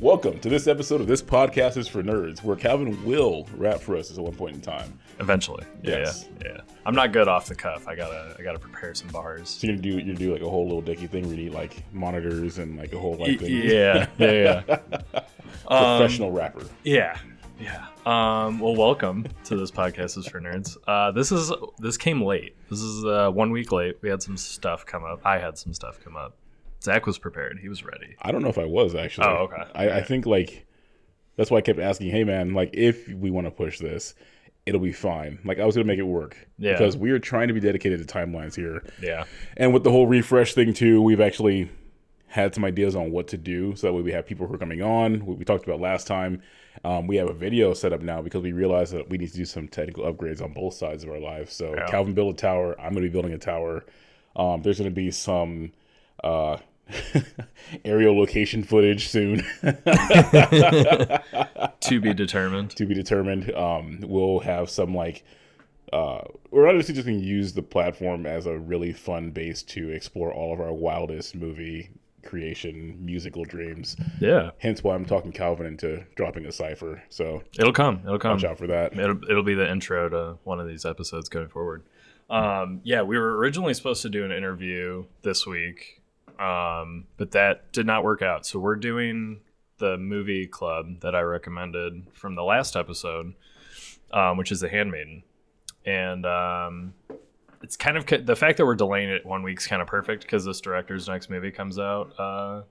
Welcome to this episode of This Podcast is for Nerds, where Calvin will rap for us at one point in time. Eventually. Yes. Yeah. I'm not good off the cuff. I gotta prepare some bars. So you're gonna do like a whole little dicky thing where you need like monitors and like a whole like thing. Yeah. Professional rapper. Yeah. Well, welcome to This Podcast is for Nerds. This came late. This is 1 week late. We had some stuff come up. I had some stuff come up. Zach was prepared. He was ready. I don't know if I was actually. Oh, okay. I think like that's why I kept asking, hey man, like if we want to push this, it'll be fine. Like I was gonna make it work. Yeah. Because we are trying to be dedicated to timelines here. Yeah. And with the whole refresh thing too, we've actually had some ideas on what to do so that way we have people who are coming on. What we talked about last time. We have a video set up now because we realized that we need to do some technical upgrades on both sides of our lives. So Calvin built a tower. I'm going to be building a tower. There's going to be some aerial location footage soon. To be determined. We'll have some like we're honestly just going to use the platform as a really fun base to explore all of our wildest movie creation musical dreams. Yeah. Hence why I'm talking Calvin into dropping a cipher. So It'll come. Watch out for that. It'll be the intro to one of these episodes going forward. We were originally supposed to do an interview this week, but that did not work out. So we're doing the movie club that I recommended from the last episode, which is The Handmaiden. And it's kind of the fact that we're delaying it 1 week's kind of perfect because this director's next movie comes out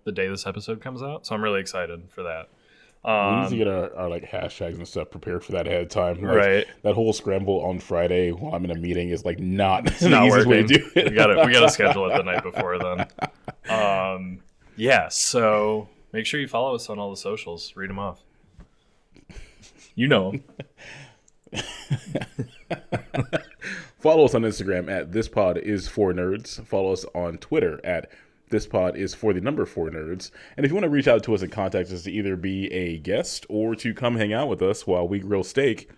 the day this episode comes out. So I'm really excited for that. We need to get our like hashtags and stuff prepared for that ahead of time. Like, right. That whole scramble on Friday while I'm in a meeting is like not it's not working. Way to do it. We gotta schedule it the night before then. So make sure you follow us on all the socials. Read them off. You know them. Follow us on Instagram at thispodisfornerds. Follow us on Twitter at thispodis4nerds. And if you want to reach out to us and contact us to either be a guest or to come hang out with us while we grill steak,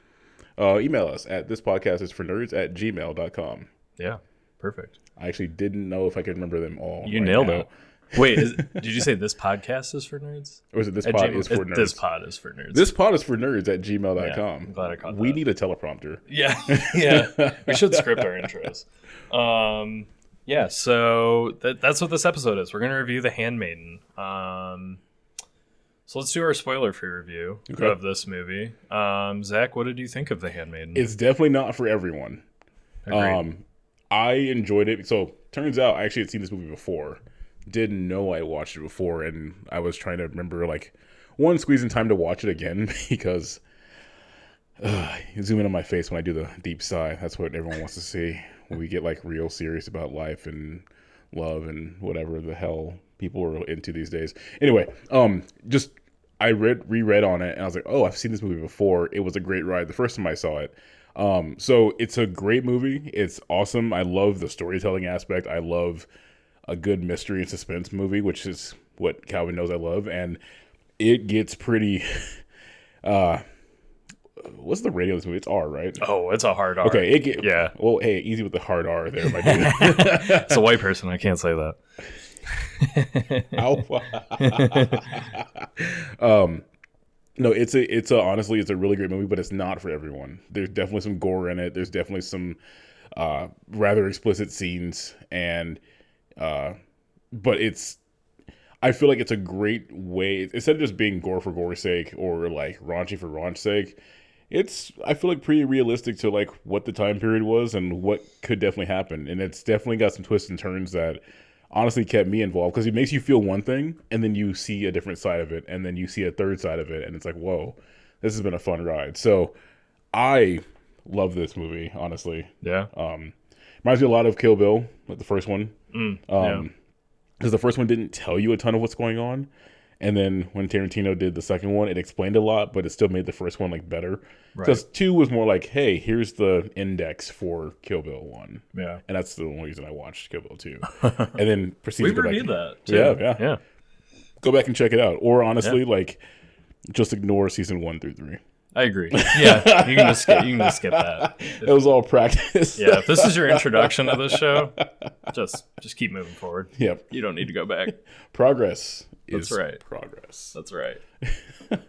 email us at thispodcastisfornerds@gmail.com. Yeah, perfect. I actually didn't know if I could remember them all. You nailed it. Wait, did you say this podcast is for nerds? Or is it this pod is for nerds? This pod is for nerds. This pod is for nerds at gmail.com. Yeah, I'm glad I caught that. We need a teleprompter. Yeah. We should script our intros. So that's what this episode is. We're going to review The Handmaiden. So let's do our spoiler-free review of this movie. Zach, what did you think of The Handmaiden? It's definitely not for everyone. Agreed. I enjoyed it. So turns out I actually had seen this movie before. Didn't know I watched it before, and I was trying to remember squeezing time to watch it again because you zoom in on my face when I do the deep sigh. That's what everyone wants to see when we get like real serious about life and love and whatever the hell people are into these days. Anyway, I reread on it and I was like, oh, I've seen this movie before. It was a great ride the first time I saw it. So it's a great movie. It's awesome. I love the storytelling aspect. I love a good mystery and suspense movie, which is what Calvin knows I love. And it gets pretty, what's the rating of this movie? It's R, right? Oh, it's a hard R. Okay. Yeah. Well, hey, easy with the hard R there, my dude. It's a white person. I can't say that. No, honestly, it's a really great movie, but it's not for everyone. There's definitely some gore in it. There's definitely some rather explicit scenes, and but I feel like it's a great way, instead of just being gore for gore's sake or like raunchy for raunch's sake, I feel like pretty realistic to like what the time period was and what could definitely happen. And it's definitely got some twists and turns that honestly kept me involved, because it makes you feel one thing and then you see a different side of it and then you see a third side of it and it's like, whoa, this has been a fun ride. So I love this movie, honestly. Yeah. Reminds me a lot of Kill Bill, like the first one. Yeah. Because the first one didn't tell you a ton of what's going on. And then when Tarantino did the second one, it explained a lot, but it still made the first one like better. Because 2 was more like, hey, here's the index for Kill Bill 1. Yeah. And that's the only reason I watched Kill Bill 2. And then proceeded to go back. We reviewed that too. Yeah. Go back and check it out. Or honestly, like, just ignore season 1 through 3. I agree. Yeah, you can just skip that. It was all practice. Yeah, if this is your introduction to this show, just keep moving forward. Yep. You don't need to go back. Progress That's is right. progress. That's right.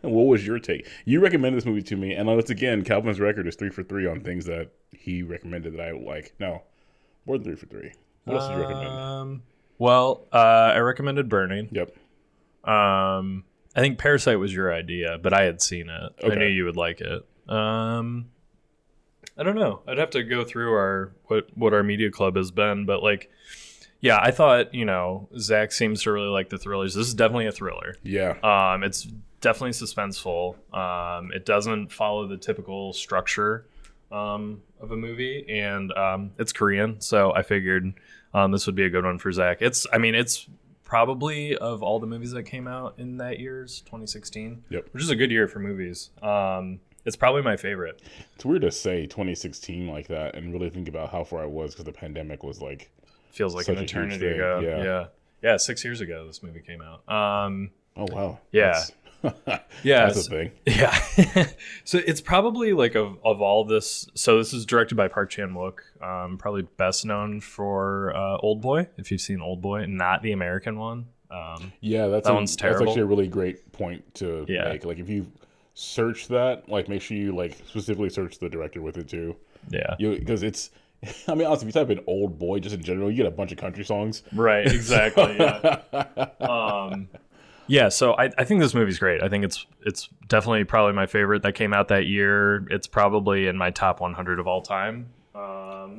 What was your take? You recommended this movie to me, and once again, Calvin's record is 3 for 3 on things that he recommended that I like. No, more than 3 for 3. What else did you recommend? Well, I recommended Burning. Yep. I think Parasite was your idea, but I had seen it. Okay. I knew you would like it. I don't know. I'd have to go through what our media club has been, but like, yeah, I thought, Zach seems to really like the thrillers. This is definitely a thriller. Yeah. It's definitely suspenseful. It doesn't follow the typical structure of a movie, and it's Korean, so I figured this would be a good one for Zach. It's probably, of all the movies that came out in that year's 2016, Yep. which is a good year for movies. It's probably my favorite. It's weird to say 2016 like that and really think about how far I was because the pandemic was like Feels like such an a huge eternity thing. ago. Yeah, 6 years ago this movie came out. Oh wow. Yeah. Yeah, that's a thing. Yeah. So it's probably like of all this. So this is directed by Park Chan-wook, probably best known for Old Boy, if you've seen Old Boy, not the American one. Yeah, that one's terrible. That's actually a really great point to Yeah. make. Like if you search that, like make sure you like specifically search the director with it too. Yeah. Because it's I mean, honestly, if you type in Old Boy just in general, you get a bunch of country songs. Right, exactly. Yeah. Yeah, so I think this movie's great. I think it's definitely probably my favorite that came out that year. It's probably in my top 100 of all time.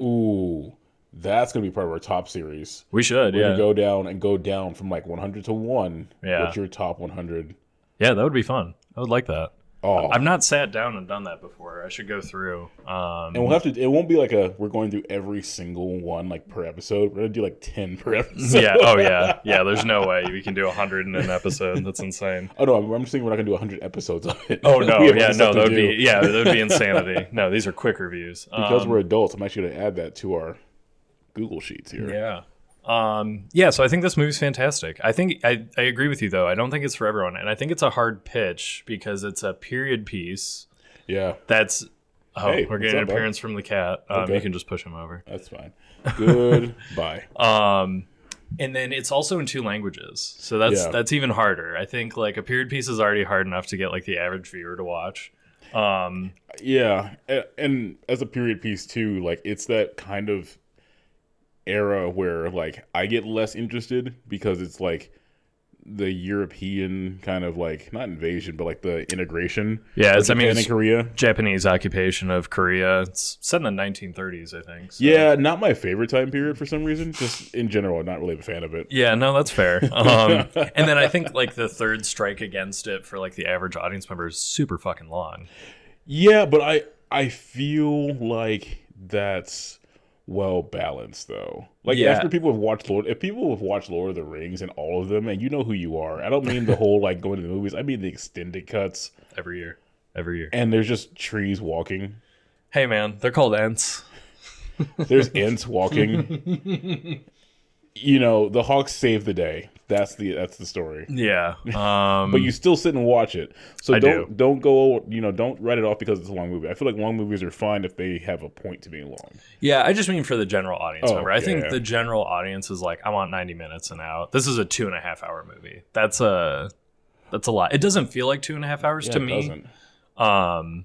Ooh, that's gonna be part of our top series. We should, We're yeah. gonna go down from like 100 to 1. Yeah. What's your top 100? Yeah, that would be fun. I would like that. Oh, I've not sat down and done that before. I should go through. and we'll have to. It won't be like we're going through every single one like per episode. We're gonna do like 10 per episode. Yeah. Oh, yeah. Yeah. There's no way we can do 100 in an episode. That's insane. Oh no, I'm just thinking we're not gonna do 100 episodes of it. Oh no. We have Yeah. other No. stuff to That would do. be insanity. No, these are quick reviews. Because we're adults. I'm actually gonna add that to our Google Sheets here. Yeah. Yeah, so I think this movie's fantastic. I think I agree with you though. I don't think it's for everyone, and I think it's a hard pitch because it's a period piece. Yeah. That's Hey, we're what's getting an up, bud? appearance from the cat. Okay. You can just push him over. That's fine. Goodbye. And then it's also in 2 languages, so that's even harder. I think like a period piece is already hard enough to get like the average viewer to watch. Yeah, and as a period piece too, like it's that kind of era where like I get less interested because it's like the European kind of like not invasion but like the integration. Yeah, of Japan and it's Korea. Japanese occupation of Korea. It's set in the 1930s, I think. So. Yeah, not my favorite time period for some reason. Just in general, I'm not really a fan of it. Yeah, no, that's fair. And then I think like the third strike against it for like the average audience member is super fucking long. Yeah, but I feel like that's well balanced though. Like Yeah. after people have watched if people have watched Lord of the Rings and all of them, and you know who you are. I don't mean the whole like going to the movies. I mean the extended cuts. Every year. And there's just trees walking. Hey man, they're called Ents. There's ants walking. You know, the Hawks save the day. That's the story. Yeah. But you still sit and watch it. So I don't go, don't write it off because it's a long movie. I feel like long movies are fine if they have a point to being long. Yeah, I just mean for the general audience member. I think yeah. the general audience is like, I want 90 minutes and out. This is a 2.5 hour movie. That's a lot. It doesn't feel like 2.5 hours to It me. doesn't.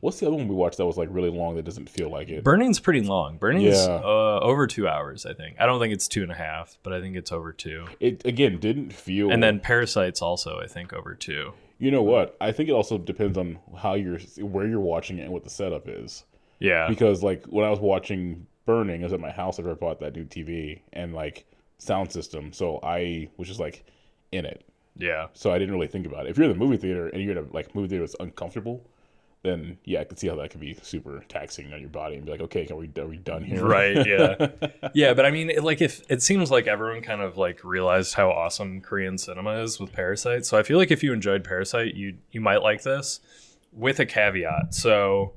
What's the other one we watched that was like really long that doesn't feel like it? Burning's pretty long. Burning's Yeah. over 2 hours, I think. I don't think it's 2.5, but I think it's over 2. It again didn't feel. And then Parasite's also, I think, over 2. You know what? I think it also depends on where you're watching it and what the setup is. Yeah. Because like when I was watching Burning, I was at my house. I bought that new TV and like sound system, so I was just like in it. Yeah. So I didn't really think about it. If you're in the movie theater and you're in a like movie theater that's uncomfortable, then yeah, I could see how that could be super taxing on your body and be like, okay, are we done here? Right. Yeah. Yeah. But I mean, if it seems like everyone kind of like realized how awesome Korean cinema is with Parasite. So I feel like if you enjoyed Parasite, you might like this with a caveat. So,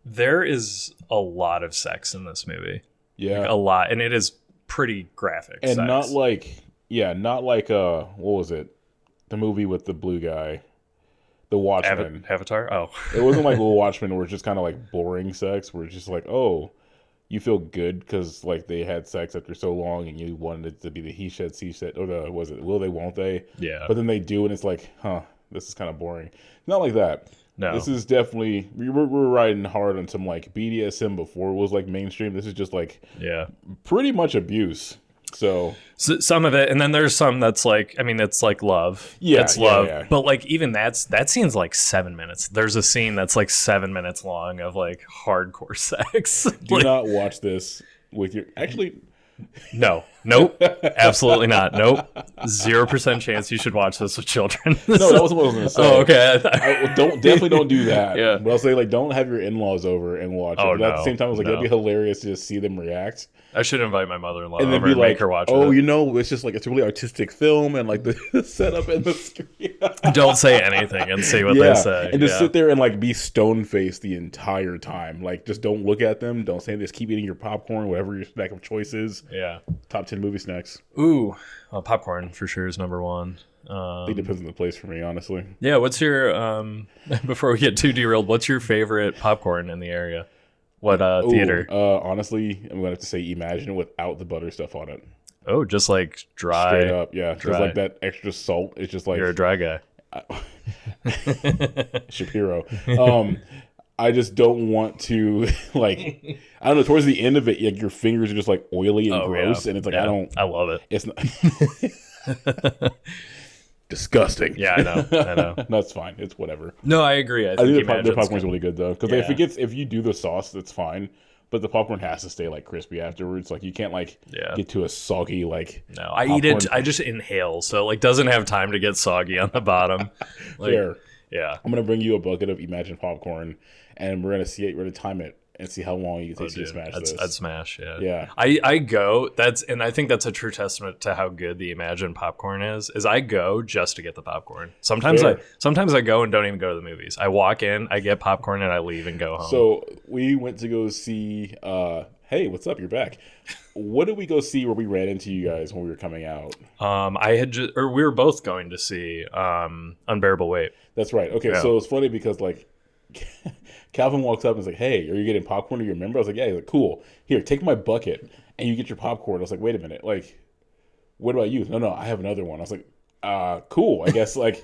there is a lot of sex in this movie. Yeah. Like, a lot. And it is pretty graphic. And sex. not like what was it? The movie with the blue guy. The Watchmen. Avatar? Oh. It wasn't like Little Watchmen where it's just kind of like boring sex, where it's just like, oh, you feel good because like they had sex after so long and you wanted it to be the he said, she said, or the, was it will they, won't they? Yeah. But then they do and it's like, huh, this is kind of boring. Not like that. No. This is definitely, we're riding hard on some like BDSM before it was like mainstream. This is just like pretty much abuse. So some of it, and then there's some that's like, I mean, it's like love. Yeah, it's love. yeah. But like even that scene's like 7 minutes. There's a scene that's like 7 minutes long of like hardcore sex. Do not watch this with your No, nope, absolutely not. Nope, 0% chance you should watch this with children. No, that wasn't what I was going to say. Oh, okay. Definitely don't do that. Yeah. But I'll say like don't have your in-laws over and watch it. But at the same time, I was like, it'd be hilarious to just see them react. I should invite my mother-in-law and then over be and like, make her watch oh, it. you know, it's just like it's a really artistic film and like the setup and the screen. Don't say anything and see what they say. And just sit there and like be stone-faced the entire time. Like just don't look at them. Don't say this. Keep eating your popcorn, whatever your snack of choice is. Yeah. Top 10 movie snacks. Ooh, popcorn for sure is number one. I think it depends on the place for me, honestly. Yeah, what's your before we get too derailed, what's your favorite popcorn in the area? What theater? Honestly, I'm gonna have to say Imagine without the butter stuff on it. Oh, just like dry. Straight up, yeah. Just dry. like that extra salt. It's just like You're a dry guy. Shapiro. I just don't want to like. I don't know. Towards the end of it, like your fingers are just like oily and gross, and it's like I love it. It's not. Disgusting. Yeah, I know. That's fine. It's whatever. No, I agree. I think the popcorn's really good though, because if you do the sauce, that's fine. But the popcorn has to stay like crispy afterwards. Like you can't like get to a soggy like. No, I eat it. I just inhale, so like doesn't have time to get soggy on the bottom. Like, fair. Yeah. I'm gonna bring you a bucket of Imagine popcorn, and we're gonna see it. We're gonna time it and see how long you take to smash this. I'd smash. Yeah. Yeah. I go. And I think that's a true testament to how good the Imagine popcorn is. I go just to get the popcorn. Sometimes I go and don't even go to the movies. I walk in, I get popcorn, and I leave and go home. So we went to go see. Hey, what's up? You're back. What did we go see where we ran into you guys when we were coming out? We were both going to see Unbearable Weight. That's right. Okay, so it's funny because like Calvin walks up and is like, "Hey, are you getting popcorn? Are you a member?" I was like, "Yeah." He's like, "Cool. Here, take my bucket and you get your popcorn." I was like, "Wait a minute. Like, what about you?" No, I have another one. I was like, cool. I guess like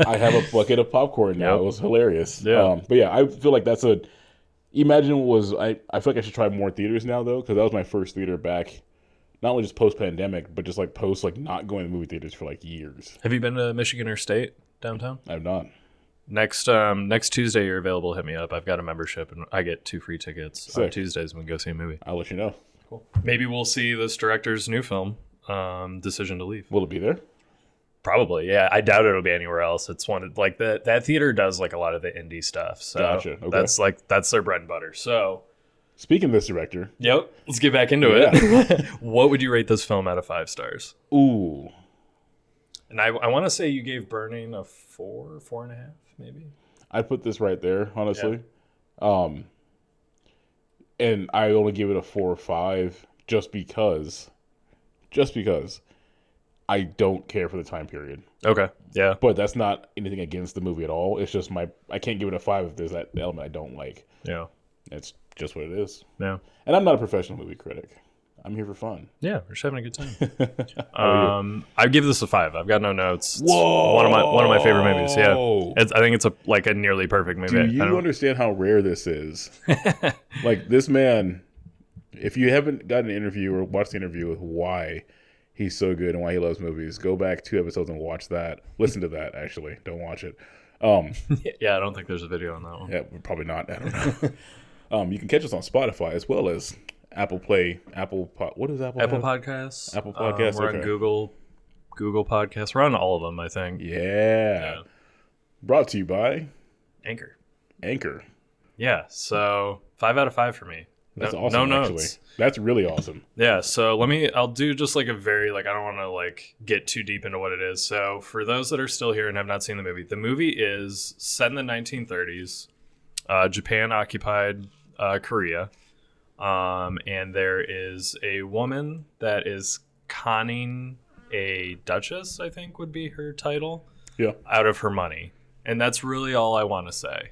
I have a bucket of popcorn now. It was hilarious. Yeah. But yeah, I feel like that's Imagine was I feel like I should try more theaters now though, because that was my first theater back, not only just post pandemic, but just like post like not going to movie theaters for like years. Have you been to Michigan or State downtown? I've not. Next Tuesday you're available. Hit me up. I've got a membership and I get 2 free tickets on Tuesdays when we go see a movie. I'll let you know. Cool. Maybe we'll see this director's new film, Decision to Leave. Will it be there? Probably, yeah. I doubt it'll be anywhere else. It's one of, like that theater does like a lot of the indie stuff. So gotcha. Okay. that's their bread and butter. So speaking of this director, let's get back into it. What would you rate this film out of 5 stars? Ooh. And I want to say you gave Burning a 4.5, maybe. I put this right there, honestly. Yeah. And I only give it a 4 or 5 just because I don't care for the time period. Okay. Yeah. But that's not anything against the movie at all. It's just I can't give it a 5 if there's that element I don't like. Yeah. It's just what it is. Yeah. And I'm not a professional movie critic. I'm here for fun. Yeah, we're just having a good time. I give this a 5. I've got no notes. It's Whoa! One of my favorite movies. Yeah. I think it's a nearly perfect movie. Do you understand how rare this is? Like this man, if you haven't got an interview or watched the interview with why he's so good and why he loves movies, go back 2 episodes and watch that. Listen to that, actually. Don't watch it. Yeah, I don't think there's a video on that one. Yeah, probably not. I don't know. You can catch us on Spotify as well as Apple Play, what is Apple? Apple Podcasts. Apple Podcasts. We're on Google Podcasts. We're on all of them, I think. Yeah. Brought to you by Anchor. Yeah. So 5 out of 5 for me. That's awesome. No notes. Actually. That's really awesome. Yeah. So I'll do just like a very I don't want to like get too deep into what it is. So for those that are still here and have not seen the movie is set in the 1930s. Japan occupied Korea. And there is a woman that is conning a duchess, I think would be her title, out of her money. And that's really all I want to say.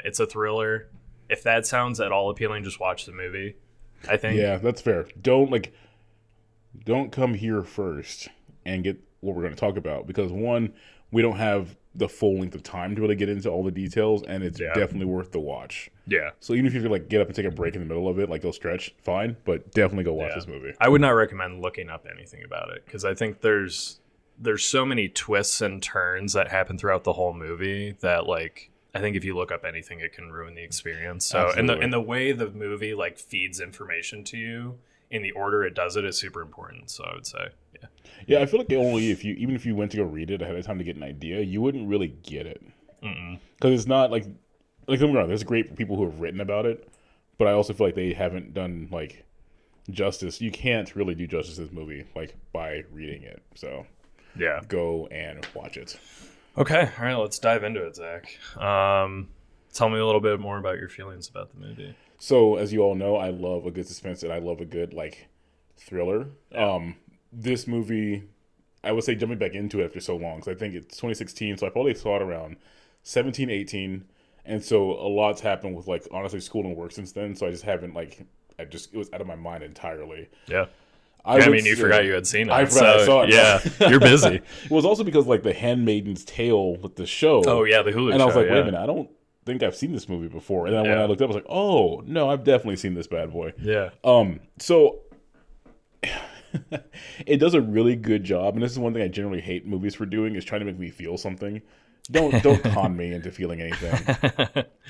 It's a thriller. If that sounds at all appealing, just watch the movie, I think. Yeah, that's fair. Don't come here first and get what we're going to talk about, because one, we don't have the full length of time to really get into all the details, and it's definitely worth the watch. Yeah. So even if you could like get up and take a break in the middle of it, like go stretch, fine, but definitely go watch this movie. I would not recommend looking up anything about it, because I think there's so many twists and turns that happen throughout the whole movie that, like, I think if you look up anything, it can ruin the experience. So, and the way the movie like feeds information to you in the order it does it is super important. So I would say, yeah, I feel like only even if you went to go read it ahead of time to get an idea, you wouldn't really get it, because it's not like don't get me wrong, there's great people who have written about it, but I also feel like they haven't done like justice. You can't really do justice to this movie like by reading it. So yeah, go and watch it. Okay, all right, let's dive into it, Zach. Tell me a little bit more about your feelings about the movie. So, as you all know, I love a good suspense and I love a good like thriller. Yeah. This movie, I would say jumping back into it after so long, because I think it's 2016, so I probably saw it around 17, 18, and so a lot's happened with like honestly school and work since then. So I just haven't it was out of my mind entirely. Yeah. I mean, you forgot you had seen it. I forgot I saw it. Yeah, you're busy. It was also because like the Handmaiden's Tale with the show. Oh yeah, the Hulu show. And I was like, wait a minute, I don't think I've seen this movie before. And then when I looked up, I was like, oh no, I've definitely seen this bad boy. Yeah. So it does a really good job, and this is one thing I generally hate movies for doing, is trying to make me feel something. Don't con me into feeling anything.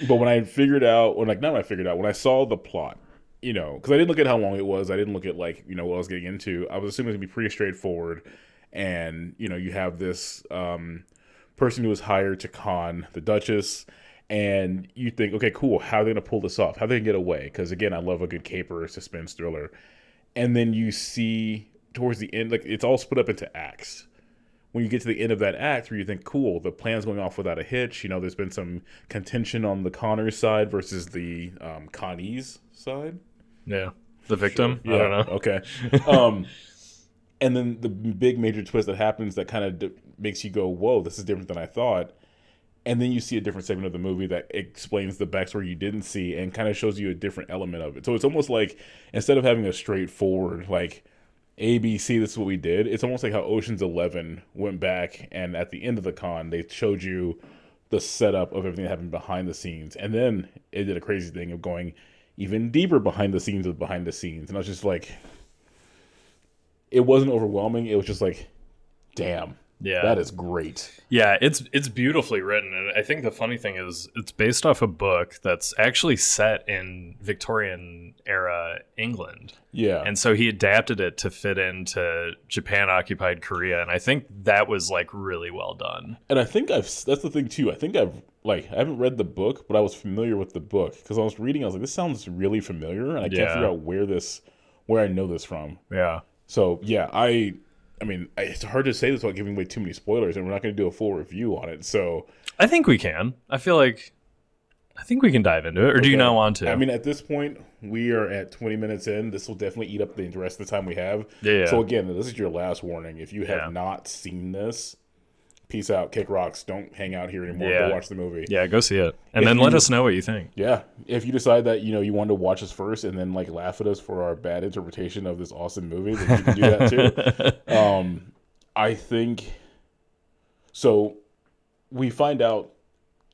But when I saw the plot, because I didn't look at how long it was, I didn't look at like what I was getting into. I was assuming it was gonna be pretty straightforward, and you have this person who was hired to con the Duchess, and you think, okay, cool, how are they gonna pull this off? How are they gonna get away? Because again, I love a good caper suspense thriller. And then you see towards the end, like it's all split up into acts. When you get to the end of that act, where you think, cool, the plan's going off without a hitch. There's been some contention on the conner's side versus the connie's side. Yeah, the victim. Sure. Yeah. I don't know. Okay. And then the big major twist that happens that kind of makes you go, whoa, this is different than I thought. And then you see a different segment of the movie that explains the backstory you didn't see and kind of shows you a different element of it. So it's almost like, instead of having a straightforward, like, ABC, this is what we did, it's almost like how Ocean's 11 went back, and at the end of the con, they showed you the setup of everything that happened behind the scenes. And then it did a crazy thing of going even deeper behind the scenes of behind the scenes. And I was just like, it wasn't overwhelming. It was just like, damn. Yeah, that is great. Yeah, it's beautifully written, and I think the funny thing is it's based off a book that's actually set in Victorian era England. Yeah, and so he adapted it to fit into Japan occupied Korea, and I think that was like really well done. And I think that's the thing too. I think I haven't read the book, but I was familiar with the book because I was reading. I was like, this sounds really familiar, and I can't figure out where I know this from. Yeah. So yeah, I mean, it's hard to say this without giving away too many spoilers, and we're not going to do a full review on it. So I think we can. I think we can dive into it, or do you not want to? I mean, at this point, we are at 20 minutes in. This will definitely eat up the rest of the time we have. Yeah. So again, this is your last warning. If you have not seen this, peace out, kick rocks. Don't hang out here anymore. Go watch the movie. Yeah, go see it, and then let us know what you think. Yeah, if you decide that you want to watch us first and then like laugh at us for our bad interpretation of this awesome movie, then you can do that too. I think so. We find out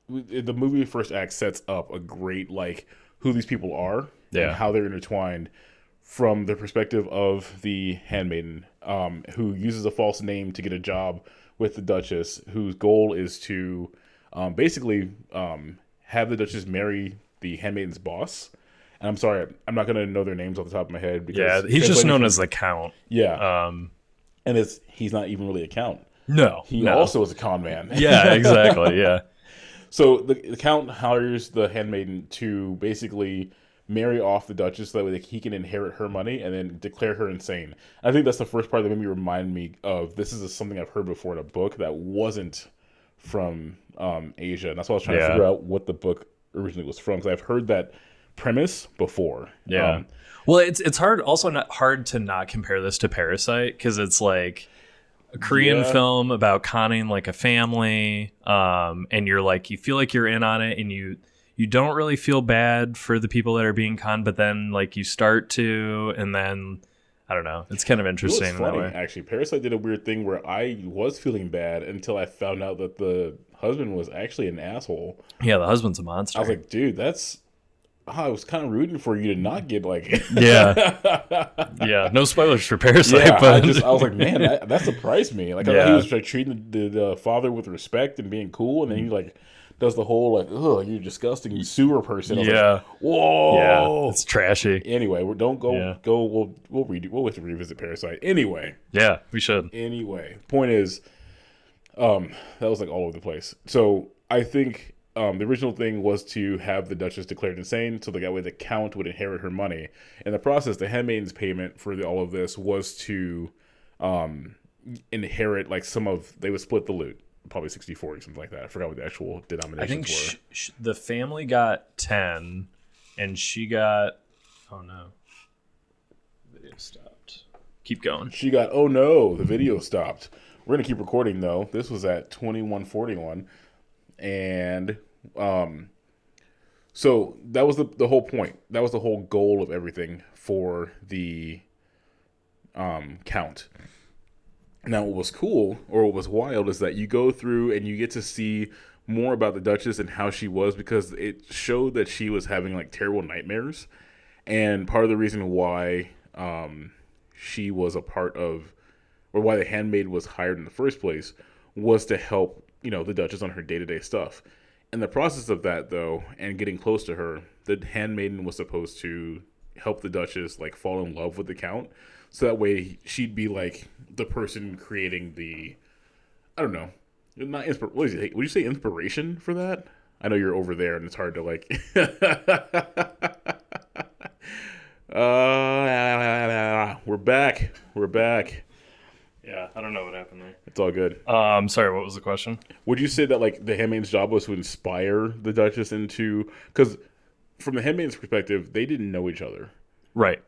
the movie first act sets up a great like who these people are and how they're intertwined from the perspective of the handmaiden, who uses a false name to get a job with the Duchess, whose goal is to basically have the Duchess marry the handmaiden's boss. And I'm sorry, I'm not going to know their names off the top of my head. Because he's just known as the Count. Yeah. And he's not even really a count. No. He also is a con man. Yeah, exactly, yeah. So the Count hires the handmaiden to basically marry off the Duchess so that way he can inherit her money and then declare her insane. I think that's the first part that made me remind me of this is something I've heard before in a book that wasn't from Asia. And that's why I was trying to figure out what the book originally was from, because I've heard that premise before. Yeah. Well, it's hard, also not hard to not compare this to Parasite, because it's like, a Korean Yeah. film about conning like a family, and you're like, you feel like you're in on it, and you don't really feel bad for the people that are being conned, but then like you start to, and then I don't know. It's kind of It was interesting in that funny, way. actually. Parasite did a weird thing where I was feeling bad until I found out that the husband was actually an asshole. Yeah, the husband's a I monster. was like, dude, that's. I was kind of rooting for you to not get like. Yeah, no spoilers for Parasite, Yeah, but I was like, man, that surprised me. Like, I thought he Yeah. was like treating the father with respect and being cool, and then he like does the whole like, oh, you're a disgusting sewer person. I was yeah, like, whoa. it's trashy. Anyway, don't go Yeah. go. We'll have to revisit Parasite. Yeah, we should. Point is, that was like all over the place. So I think the original thing was to have the Duchess declared insane, so that way the Count would inherit her money. In the process, the Handmaiden's payment for all of this was to inherit like they would split the loot, probably 60-40, something like that. I forgot what the actual I denominations think were. the family got 10, and she got. Oh no, video stopped. Keep going. She got, oh no, the video stopped. We're gonna keep recording though. This was at 21:41, and so that was the whole point. That was the whole goal of everything for the Count. Now, what was cool or what was wild is that you go through and you get to see more about the Duchess and how she was, because it showed that she was having like terrible nightmares, and part of the reason why she was a part of, or why the handmaid was hired in the first place, was to help, the Duchess on her day-to-day stuff. In the process of that, though, and getting close to her, the handmaiden was supposed to help the Duchess like fall in love with the Count, so that way she'd be like the person creating the, I don't know, not what is it? Would you say inspiration for that? I know you're over there, and it's hard to like. We're back. We're back. Yeah, I don't know what happened there. It's all good. Sorry, what was the question? Would you say that like the Handmaid's job was to inspire the Duchess into, because from the Handmaid's perspective, they didn't know each other, Right.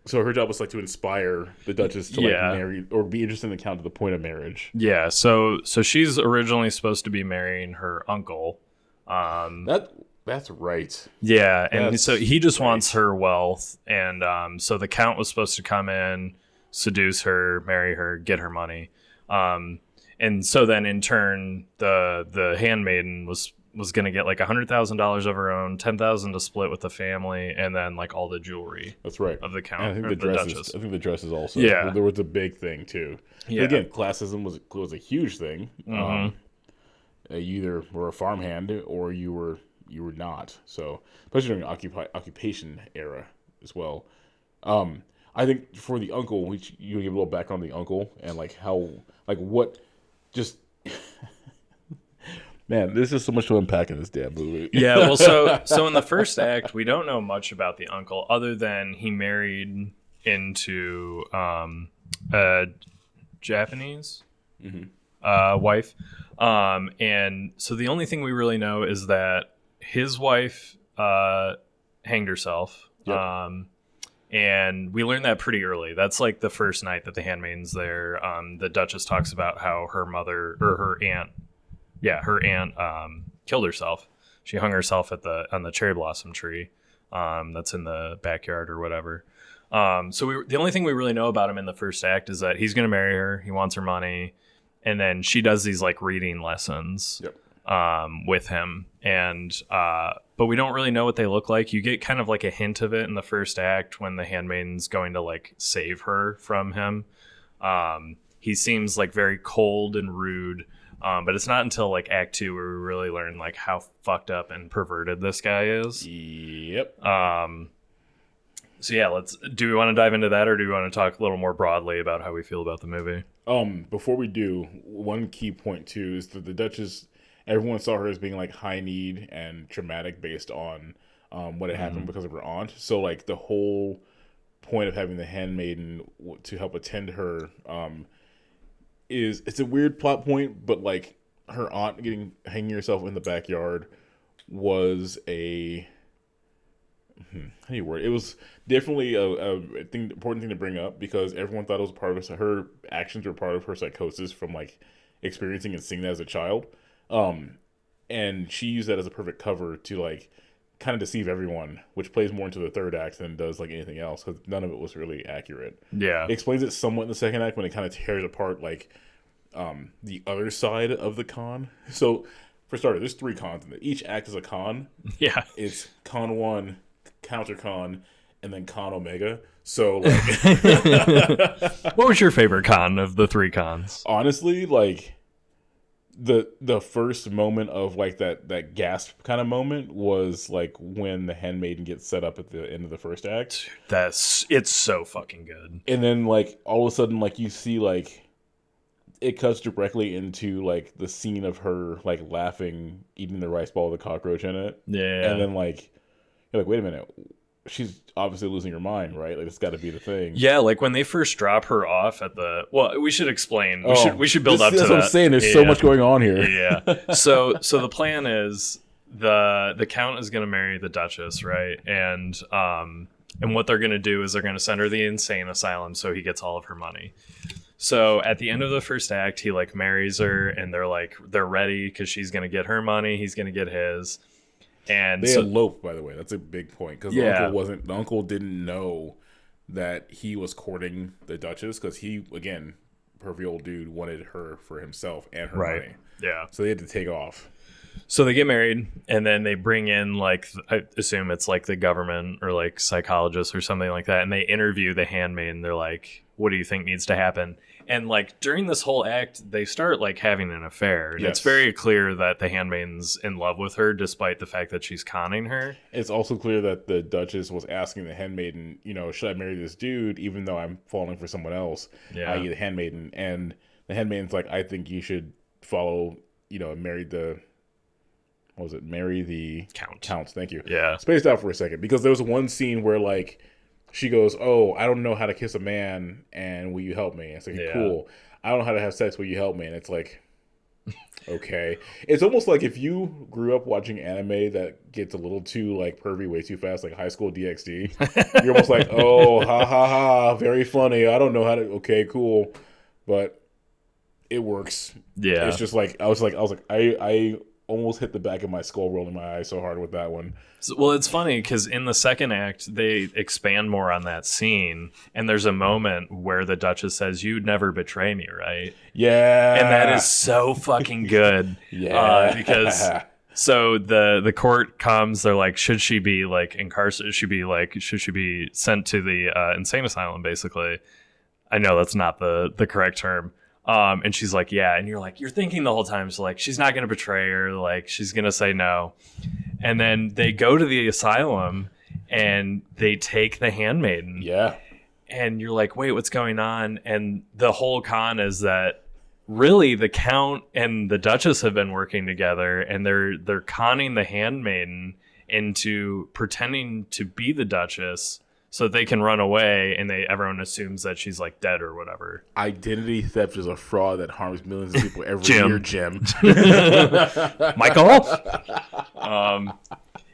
so her job was like to inspire the Duchess to like Yeah. marry or be interested in the Count to the point of marriage. Yeah, so she's originally supposed to be marrying her uncle. That's right. Yeah, and That's so he just right. wants her wealth, and so the Count was supposed to come in, seduce her, marry her, get her money, and so then in turn the handmaiden was going to get like $100,000 of her own, $10,000 to split with the family, and then like all the jewelry That's right. of the And Count. I think or the dresses. Duchess. I think the dresses also. Yeah. There was a big thing too. Yeah. Again, classism was a huge thing. Mhm. You either were a farmhand or you were not. So, especially during the occupation era as well. I think for the uncle, which you give a little background on the uncle and like how, like what, just man, there's just so much to unpack in this damn movie. Yeah, well, so in the first act, we don't know much about the uncle other than he married into a Japanese wife, and so the only thing we really know is that his wife hanged herself. Yep. And we learned that pretty early. That's like the first night that the handmaiden's there. The Duchess talks about how her mother or her aunt killed herself. She hung herself on the cherry blossom tree that's in the backyard or whatever. So the only thing we really know about him in the first act is that he's going to marry her. He wants her money, and then she does these like reading lessons with him, and but we don't really know what they look like. You get kind of like a hint of it in the first act when the handmaiden's going to like save her from him. He seems like very cold and rude. But it's not until like Act 2 where we really learn like how fucked up and perverted this guy is. Yep. So yeah, do we want to dive into that, or do we want to talk a little more broadly about how we feel about the movie? Before we do, one key point too is that the Duchess, everyone saw her as being like high need and traumatic based on what had happened because of her aunt. So like the whole point of having the handmaiden to help attend her it's a weird plot point, but like her aunt hanging herself in the backyard was a how do you word it? It was definitely a thing, important thing to bring up because everyone thought it was part of her actions were part of her psychosis from like experiencing and seeing that as a child. And she used that as a perfect cover to like kind of deceive everyone, which plays more into the third act than it does like anything else because none of it was really accurate. Yeah. It explains it somewhat in the second act when it kind of tears apart like the other side of the con. So for starters, there's 3 cons in it. Each act is a con. Yeah. It's con 1, counter con, and then con omega. So like what was your favorite con of the 3 cons? honestly, like the first moment of like that gasp kind of moment was like when the handmaiden gets set up at the end of the first act. It's so fucking good. And then like all of a sudden like you see like it cuts directly into like the scene of her like laughing, eating the rice ball with a cockroach in it. Yeah. And then like you're like, wait a minute, she's obviously losing her mind, right? Like it's got to be the thing. Yeah, like when they first drop her off at the we should explain. We should build up to that. That's what I'm saying. There's so much going on here. Yeah. So the plan is the count is going to marry the duchess, right? And what they're going to do is they're going to send her to the insane asylum so he gets all of her money. So at the end of the first act, he like marries her, and they're ready because she's going to get her money, he's going to get his. And they eloped, by the way. That's a big point because Yeah. the uncle didn't know that he was courting the Duchess because he, again, pervy old dude wanted her for himself and her Right. money. Yeah. So they had to take off. So they get married, and then they bring in, like, I assume it's like the government or like psychologists or something like that, and they interview the handmaiden. They're like, "What do you think needs to happen?" And like during this whole act, they start like having an affair, and Yes. it's very clear that the handmaiden's in love with her, despite the fact that she's conning her. It's also clear that the Duchess was asking the handmaiden, should I marry this dude even though I'm falling for someone else, Yeah. i.e. the handmaiden. And the handmaiden's like, I think you should follow, marry the... What was it? Marry the... Counts, thank you. Yeah. Spaced out for a second because there was one scene where like she goes, "Oh, I don't know how to kiss a man, and will you help me?" It's like, Yeah. cool. I don't know how to have sex. Will you help me? And it's like, okay. It's almost like if you grew up watching anime that gets a little too like pervy way too fast, like High School DxD. You're almost like, oh, ha ha ha, very funny. I don't know how to. Okay, cool, but it works. Yeah. It's just like I almost hit the back of my skull rolling my eyes so hard with that one. Well, it's funny because in the second act, they expand more on that scene, and there's a moment where the Duchess says, "You'd never betray me, right?" Yeah. And that is so fucking good. Yeah. Because so the court comes, they're like, should she be like incarcerated? Should she be sent to the insane asylum, basically? I know that's not the correct term. And she's like, yeah. And you're thinking the whole time, so like, she's not going to betray her. Like, she's going to say no. And then they go to the asylum and they take the handmaiden. Yeah. And you're like, wait, what's going on? And the whole con is that really the Count and the Duchess have been working together, and they're conning the handmaiden into pretending to be the Duchess so they can run away, and everyone assumes that she's like dead or whatever. Identity theft is a fraud that harms millions of people every Jim. year, Jim. Michael?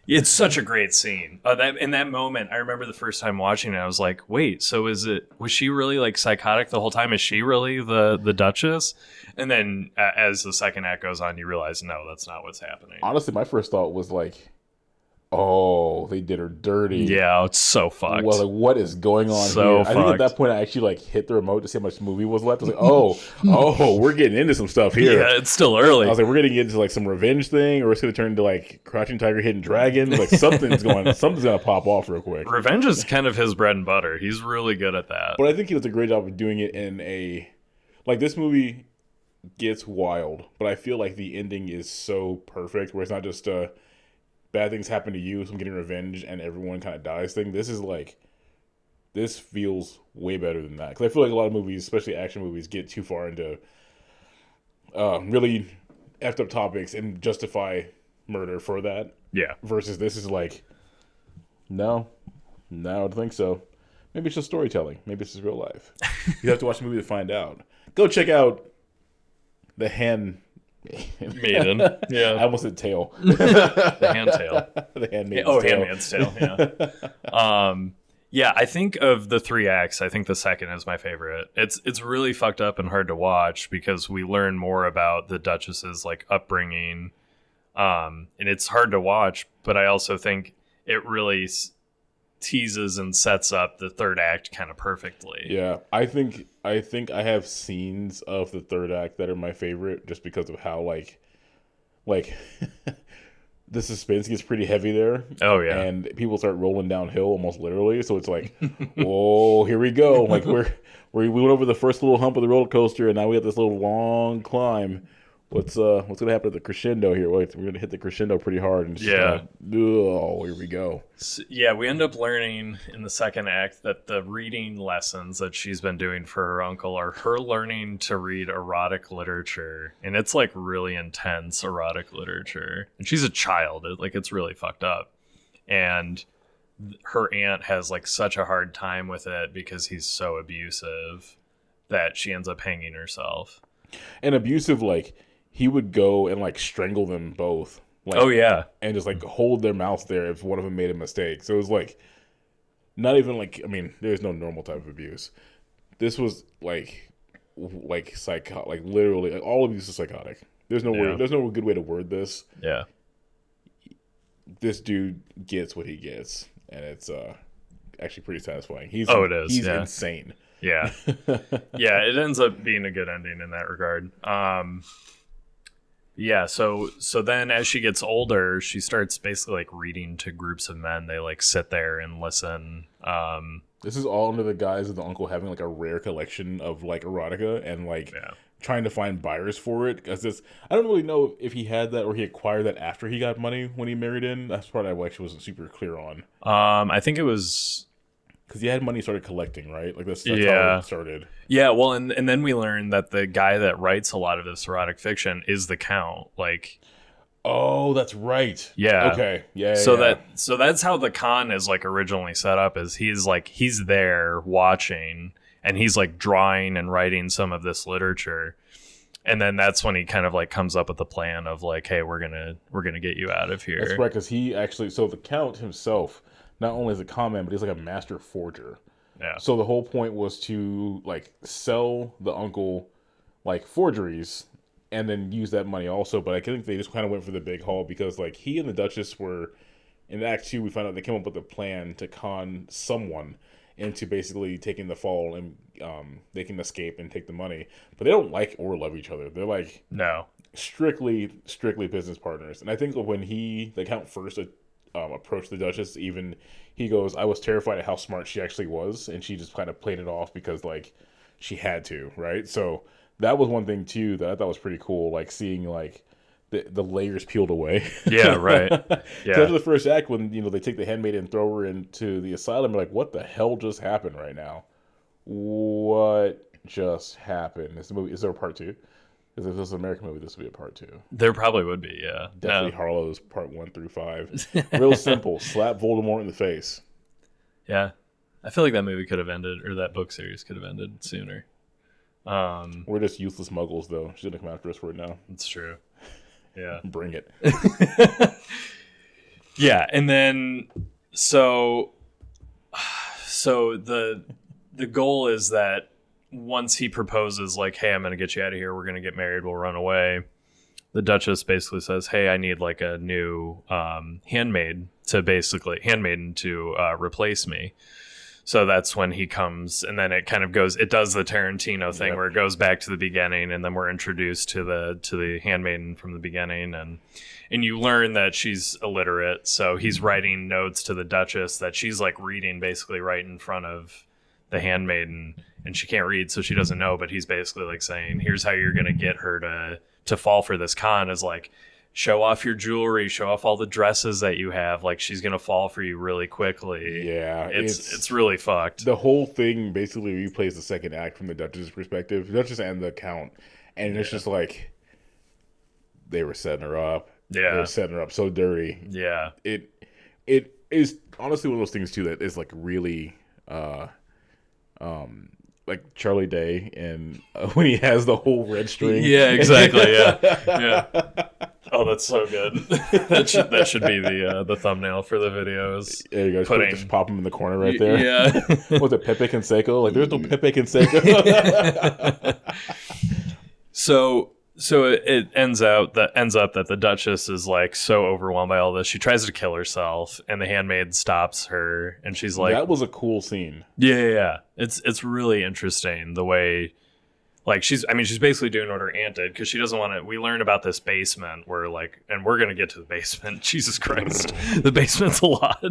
It's such a great scene. In that moment, I remember the first time watching it, I was like, wait, so was she really like psychotic the whole time? Is she really the Duchess? And then as the second act goes on, you realize, no, that's not what's happening. Honestly, my first thought was like, oh, they did her dirty. Yeah, it's so fucked. Well, like, what is going on So here? I think at fucked. that point, I actually like hit the remote to see how much movie was left. I was like, oh, we're getting into some stuff here. Yeah, it's still early. I was like, we're gonna get into like some revenge thing, or it's gonna turn into like Crouching Tiger, Hidden Dragon. Like something's gonna pop off real quick. Revenge is kind of his bread and butter. He's really good at that. But I think he does a great job of doing it in a like this movie gets wild, but I feel like the ending is so perfect where it's not just bad things happen to you, so I'm getting revenge and everyone kind of dies thing. This feels way better than that, because I feel like a lot of movies, especially action movies, get too far into really effed up topics and justify murder for that. Yeah. Versus this is like, no, I don't think so. Maybe it's just storytelling. Maybe it's just real life. You have to watch the movie to find out. Go check out The Maiden. Yeah. I almost said tail. The hand tail. The handmaid's Oh, tail. Handmaid's Tale. Yeah. Yeah, I think of the three acts, I think the second is my favorite. It's really fucked up and hard to watch because we learn more about the Duchess's like upbringing, and it's hard to watch. But I also think it really teases and sets up the third act kind of perfectly. Yeah, I think I have scenes of the third act that are my favorite just because of how like the suspense gets pretty heavy there. Oh yeah, And people start rolling downhill almost literally. So it's like, whoa, here we go. Like we went over the first little hump of the roller coaster, and now we have this little long climb. What's gonna happen at the crescendo here? Wait, we're gonna hit the crescendo pretty hard, and oh, here we go. So, yeah, we end up learning in the second act that the reading lessons that she's been doing for her uncle are her learning to read erotic literature, and it's like really intense erotic literature. And she's a child; it's really fucked up. And her aunt has like such a hard time with it because he's so abusive that she ends up hanging herself. And abusive, like he would go and like strangle them both. Like, oh yeah, and just like hold their mouths there if one of them made a mistake. So it was like not even like, I mean, there's no normal type of abuse. This was like psycho, like literally like all abuse is psychotic. There's no word, there's no good way to word this. Yeah. This dude gets what he gets, and it's actually pretty satisfying. He's He's insane. Yeah. Yeah, it ends up being a good ending in that regard. Yeah, so then as she gets older, she starts basically like reading to groups of men. They like sit there and listen. This is all under the guise of the uncle having like a rare collection of like erotica and like trying to find buyers for it. Because I don't really know if he had that or he acquired that after he got money when he married in. That's part I actually wasn't super clear on. I think it was because he had money, started collecting, right? Like that's how it started. Yeah, well, and then we learned that the guy that writes a lot of this erotic fiction is the Count. Like, oh, that's right. Yeah. Okay. Yeah. So that's how the con is like originally set up. Is he's there watching and he's like drawing and writing some of this literature, and then that's when he kind of like comes up with the plan of like, hey, we're gonna get you out of here. That's right, because he actually the Count himself not only is a con man, but he's like a master forger. Yeah. So the whole point was to like sell the uncle like forgeries and then use that money also. But I think they just kind of went for the big haul because like he and the Duchess were in Act 2. We found out they came up with a plan to con someone into basically taking the fall and they can escape and take the money. But they don't like or love each other. They're like strictly business partners. And I think when the Count first approached the Duchess, even he goes, I was terrified at how smart she actually was, and she just kind of played it off because like she had to, right? So that was one thing too that I thought was pretty cool, like seeing like the layers peeled away. Yeah, right. Yeah. After the first act, when they take the handmaiden and throw her into the asylum, you're like, what the hell just happened right now? What just happened? Is there a part 2? If this is an American movie, this would be a part 2. There probably would be, yeah. Deathly Harlow's part 1 through 5. Real simple. Slap Voldemort in the face. Yeah. I feel like that movie could have ended, or that book series could have ended sooner. We're just useless muggles, though. She's going to come after us for it now. It's true. Yeah. Bring it. Yeah, and then, so the goal is that once he proposes, like, hey, I'm going to get you out of here, we're going to get married, we'll run away, the Duchess basically says, hey, I need like a new handmaiden to replace me. So that's when he comes, and then it kind of it does the Tarantino thing where it goes back to the beginning, and then we're introduced to the handmaiden from the beginning, and you learn that she's illiterate, so he's writing notes to the Duchess that she's like reading basically right in front of the handmaiden, and she can't read, so she doesn't know, but he's basically like saying, here's how you're gonna get her to fall for this con, is like, show off your jewelry, show off all the dresses that you have, like she's gonna fall for you really quickly. Yeah, it's really fucked. The whole thing basically replays the second act from the Duchess' perspective, the Duchess and the Count, and it's just like they were setting her up. Yeah, they were setting her up so dirty. Yeah, it is honestly one of those things too that is like really like Charlie Day and when he has the whole red string. Yeah, exactly. Yeah. Oh, that's so good. that should be the thumbnail for the videos. There you go. Just pop him in the corner right there. Yeah. Was it Pepe Canseco? Like, there's no Pepe Canseco. So it ends up that the Duchess is like so overwhelmed by all this, she tries to kill herself, and the handmaid stops her, and she's like, that was a cool scene. Yeah. It's really interesting the way, like, she's basically doing what her aunt did, because she doesn't want to. We learn about this basement where, like, and we're gonna get to the basement. Jesus Christ, the basement's a lot.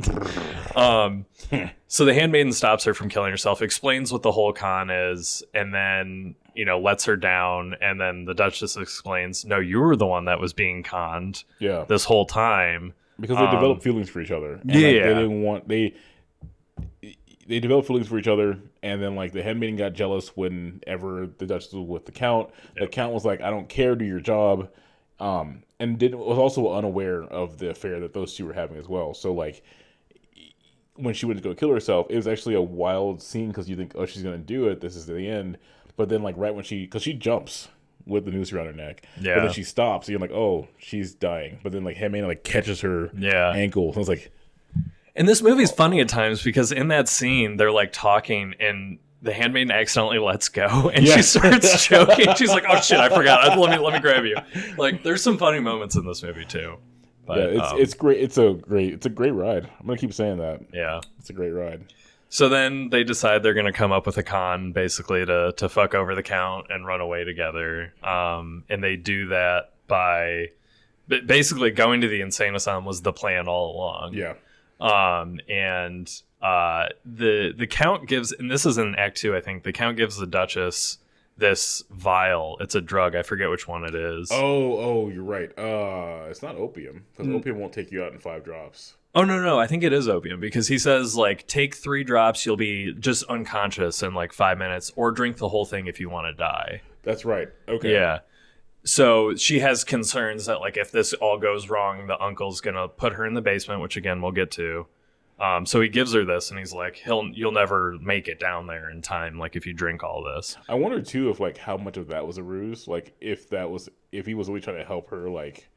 So the handmaiden stops her from killing herself, explains what the whole con is, and then, you know, lets her down. And then the Duchess explains, no, you were the one that was being conned this whole time. Because they developed feelings for each other. And, yeah. Like, they didn't want... They developed feelings for each other, and then, like, the handmaiden got jealous whenever the Duchess was with the Count. Yep. The Count was like, I don't care, do your job. And was also unaware of the affair that those two were having as well. So, like, when she went to go kill herself, it was actually a wild scene, because you think, oh, she's going to do it, this is the end. But then, like, right when because she jumps with the noose around her neck. Yeah. But then she stops, and you're like, oh, she's dying. But then, like, handmaiden, like, catches her ankle. So I was like... And this movie's funny at times, because in that scene, they're, like, talking, and the handmaiden accidentally lets go, and she starts choking. She's like, oh, shit, I forgot. Let me grab you. Like, there's some funny moments in this movie, too. But, yeah, it's great. It's a great ride. I'm going to keep saying that. Yeah. It's a great ride. So then they decide they're going to come up with a con, basically, to fuck over the Count and run away together. And they do that by... Basically, going to the insane asylum was the plan all along. Yeah. And the Count gives, and this is in Act 2, I think, the Count gives the Duchess this vial. It's a drug. I forget which one it is. Oh, you're right. It's not opium, because opium won't take you out in 5 drops. Oh, no, I think it is opium, because he says, like, take 3 drops, you'll be just unconscious in, like, 5 minutes, or drink the whole thing if you want to die. That's right. Okay. Yeah. So she has concerns that, like, if this all goes wrong, the uncle's going to put her in the basement, which, again, we'll get to. So he gives her this, and he's like, you'll never make it down there in time, like, if you drink all this. I wonder, too, if, like, how much of that was a ruse. Like, if he was really trying to help her, like,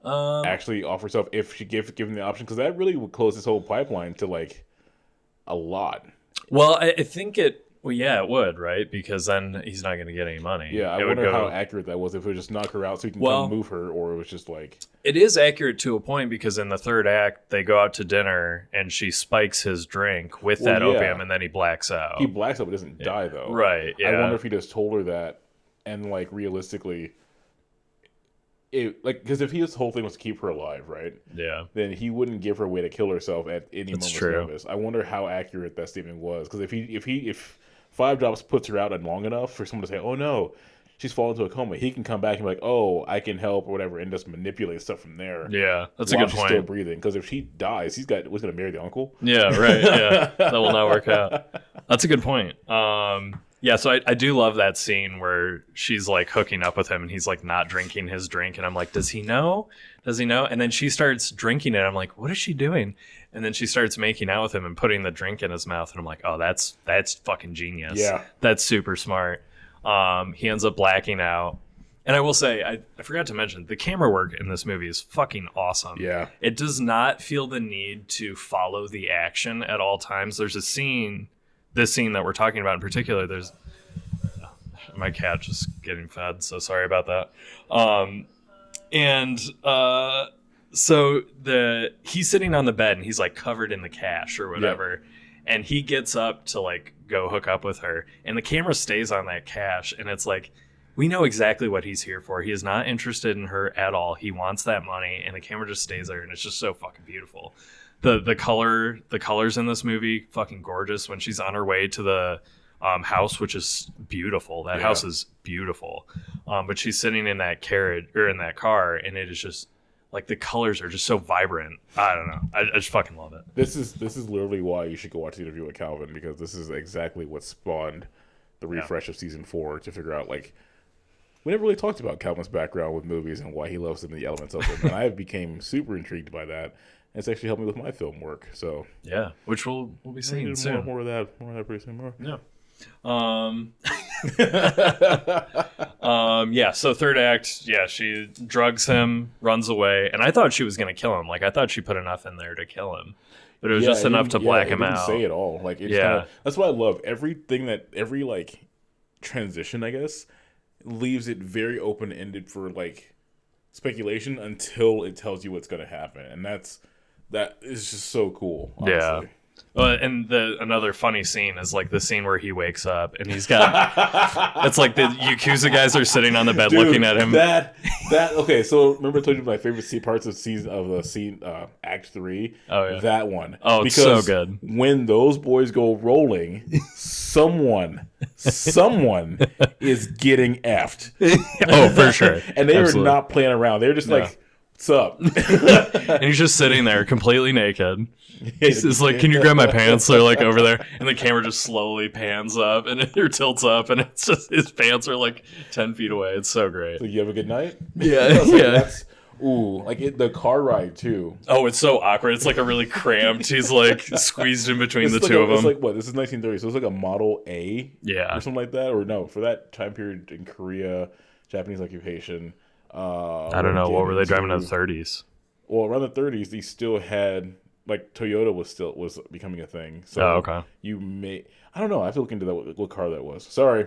actually offer herself, if she given the option. Because that really would close this whole pipeline to, like, a lot. Well, I think it... Well, yeah, it would, right? Because then he's not going to get any money. Yeah, I wonder how accurate that was. If it would just knock her out so he can come move her, or it was just like... It is accurate to a point, because in the third act, they go out to dinner, and she spikes his drink with that opium, and then he blacks out. He blacks out, but doesn't die, though. Right, yeah. I wonder if he just told her that, and, like, realistically... Because if his whole thing was to keep her alive, right? Yeah. Then he wouldn't give her a way to kill herself at any moment's notice. I wonder how accurate that statement was. Because if 5 drops puts her out long enough for someone to say, oh no, she's fallen into a coma, he can come back and be like, oh, I can help or whatever, and just manipulate stuff from there. Yeah, that's a good point. Still breathing. Because if she dies, who's going to marry the uncle? Yeah, right. Yeah, that will not work out. That's a good point. Yeah, so I do love that scene where she's, like, hooking up with him, and he's, like, not drinking his drink, and I'm like, does he know? And then she starts drinking it. I'm like, what is she doing? And then she starts making out with him and putting the drink in his mouth, and I'm like, oh, that's fucking genius. Yeah. That's super smart. He ends up blacking out. And I will say, I forgot to mention, the camera work in this movie is fucking awesome. Yeah. It does not feel the need to follow the action at all times. There's a scene... This scene that we're talking about in particular, there's my cat just getting fed, so sorry about that. So he's sitting on the bed, and he's, like, covered in the cash or whatever, and he gets up to, like, go hook up with her, and the camera stays on that cash, and it's like, we know exactly what he's here for. He is not interested in her at all. He wants that money, and the camera just stays there, and it's just so fucking beautiful. The colors in this movie, fucking gorgeous. When she's on her way to the house, which is beautiful. That house is beautiful. But she's sitting in that carriage or in that car, and it is just like the colors are just so vibrant. I don't know. I just fucking love it. This is literally why you should go watch the interview with Calvin, because this is exactly what spawned the refresh of season 4 to figure out, like, we never really talked about Calvin's background with movies and why he loves them and the elements of them, and I became super intrigued by that. It's actually helped me with my film work. So yeah, which we'll be seeing soon. More of that pretty soon. Yeah. Yeah, so third act, yeah, she drugs him, runs away, and I thought she was going to kill him. Like, I thought she put enough in there to kill him. But it was just enough to black him out. It didn't say it all. Like, it's kind of, that's what I love. Every, like, transition, I guess, leaves it very open-ended for, like, speculation until it tells you what's going to happen. And that is just so cool, honestly. Yeah. And another funny scene is like the scene where he wakes up and he's got it's like the Yakuza guys are sitting on the bed looking at him. Okay, so remember I told you my favorite parts of Act 3? Oh yeah. That one. Oh, it's so good. When those boys go rolling, someone is getting effed. Oh, for sure. And they are not playing around. They're just like, what's up? And he's just sitting there completely naked. He's like, can you grab my pants? They're like over there, and the camera just slowly pans up and it tilts up, and it's just his pants are like 10 feet away. It's so great. So you have a good night? Yeah, yeah. The car ride too. Oh, it's so awkward. It's like a really cramped. He's like squeezed in between the two of them. It's like what? This is 1930, so it's like a Model A, yeah, or something like that. Or no, for that time period in Korea, Japanese occupation. I don't know. What were they driving in the 30s? Well, around the 30s, they still had. Like Toyota was becoming a thing. So okay. I don't know. I have to look into that what car that was. Sorry,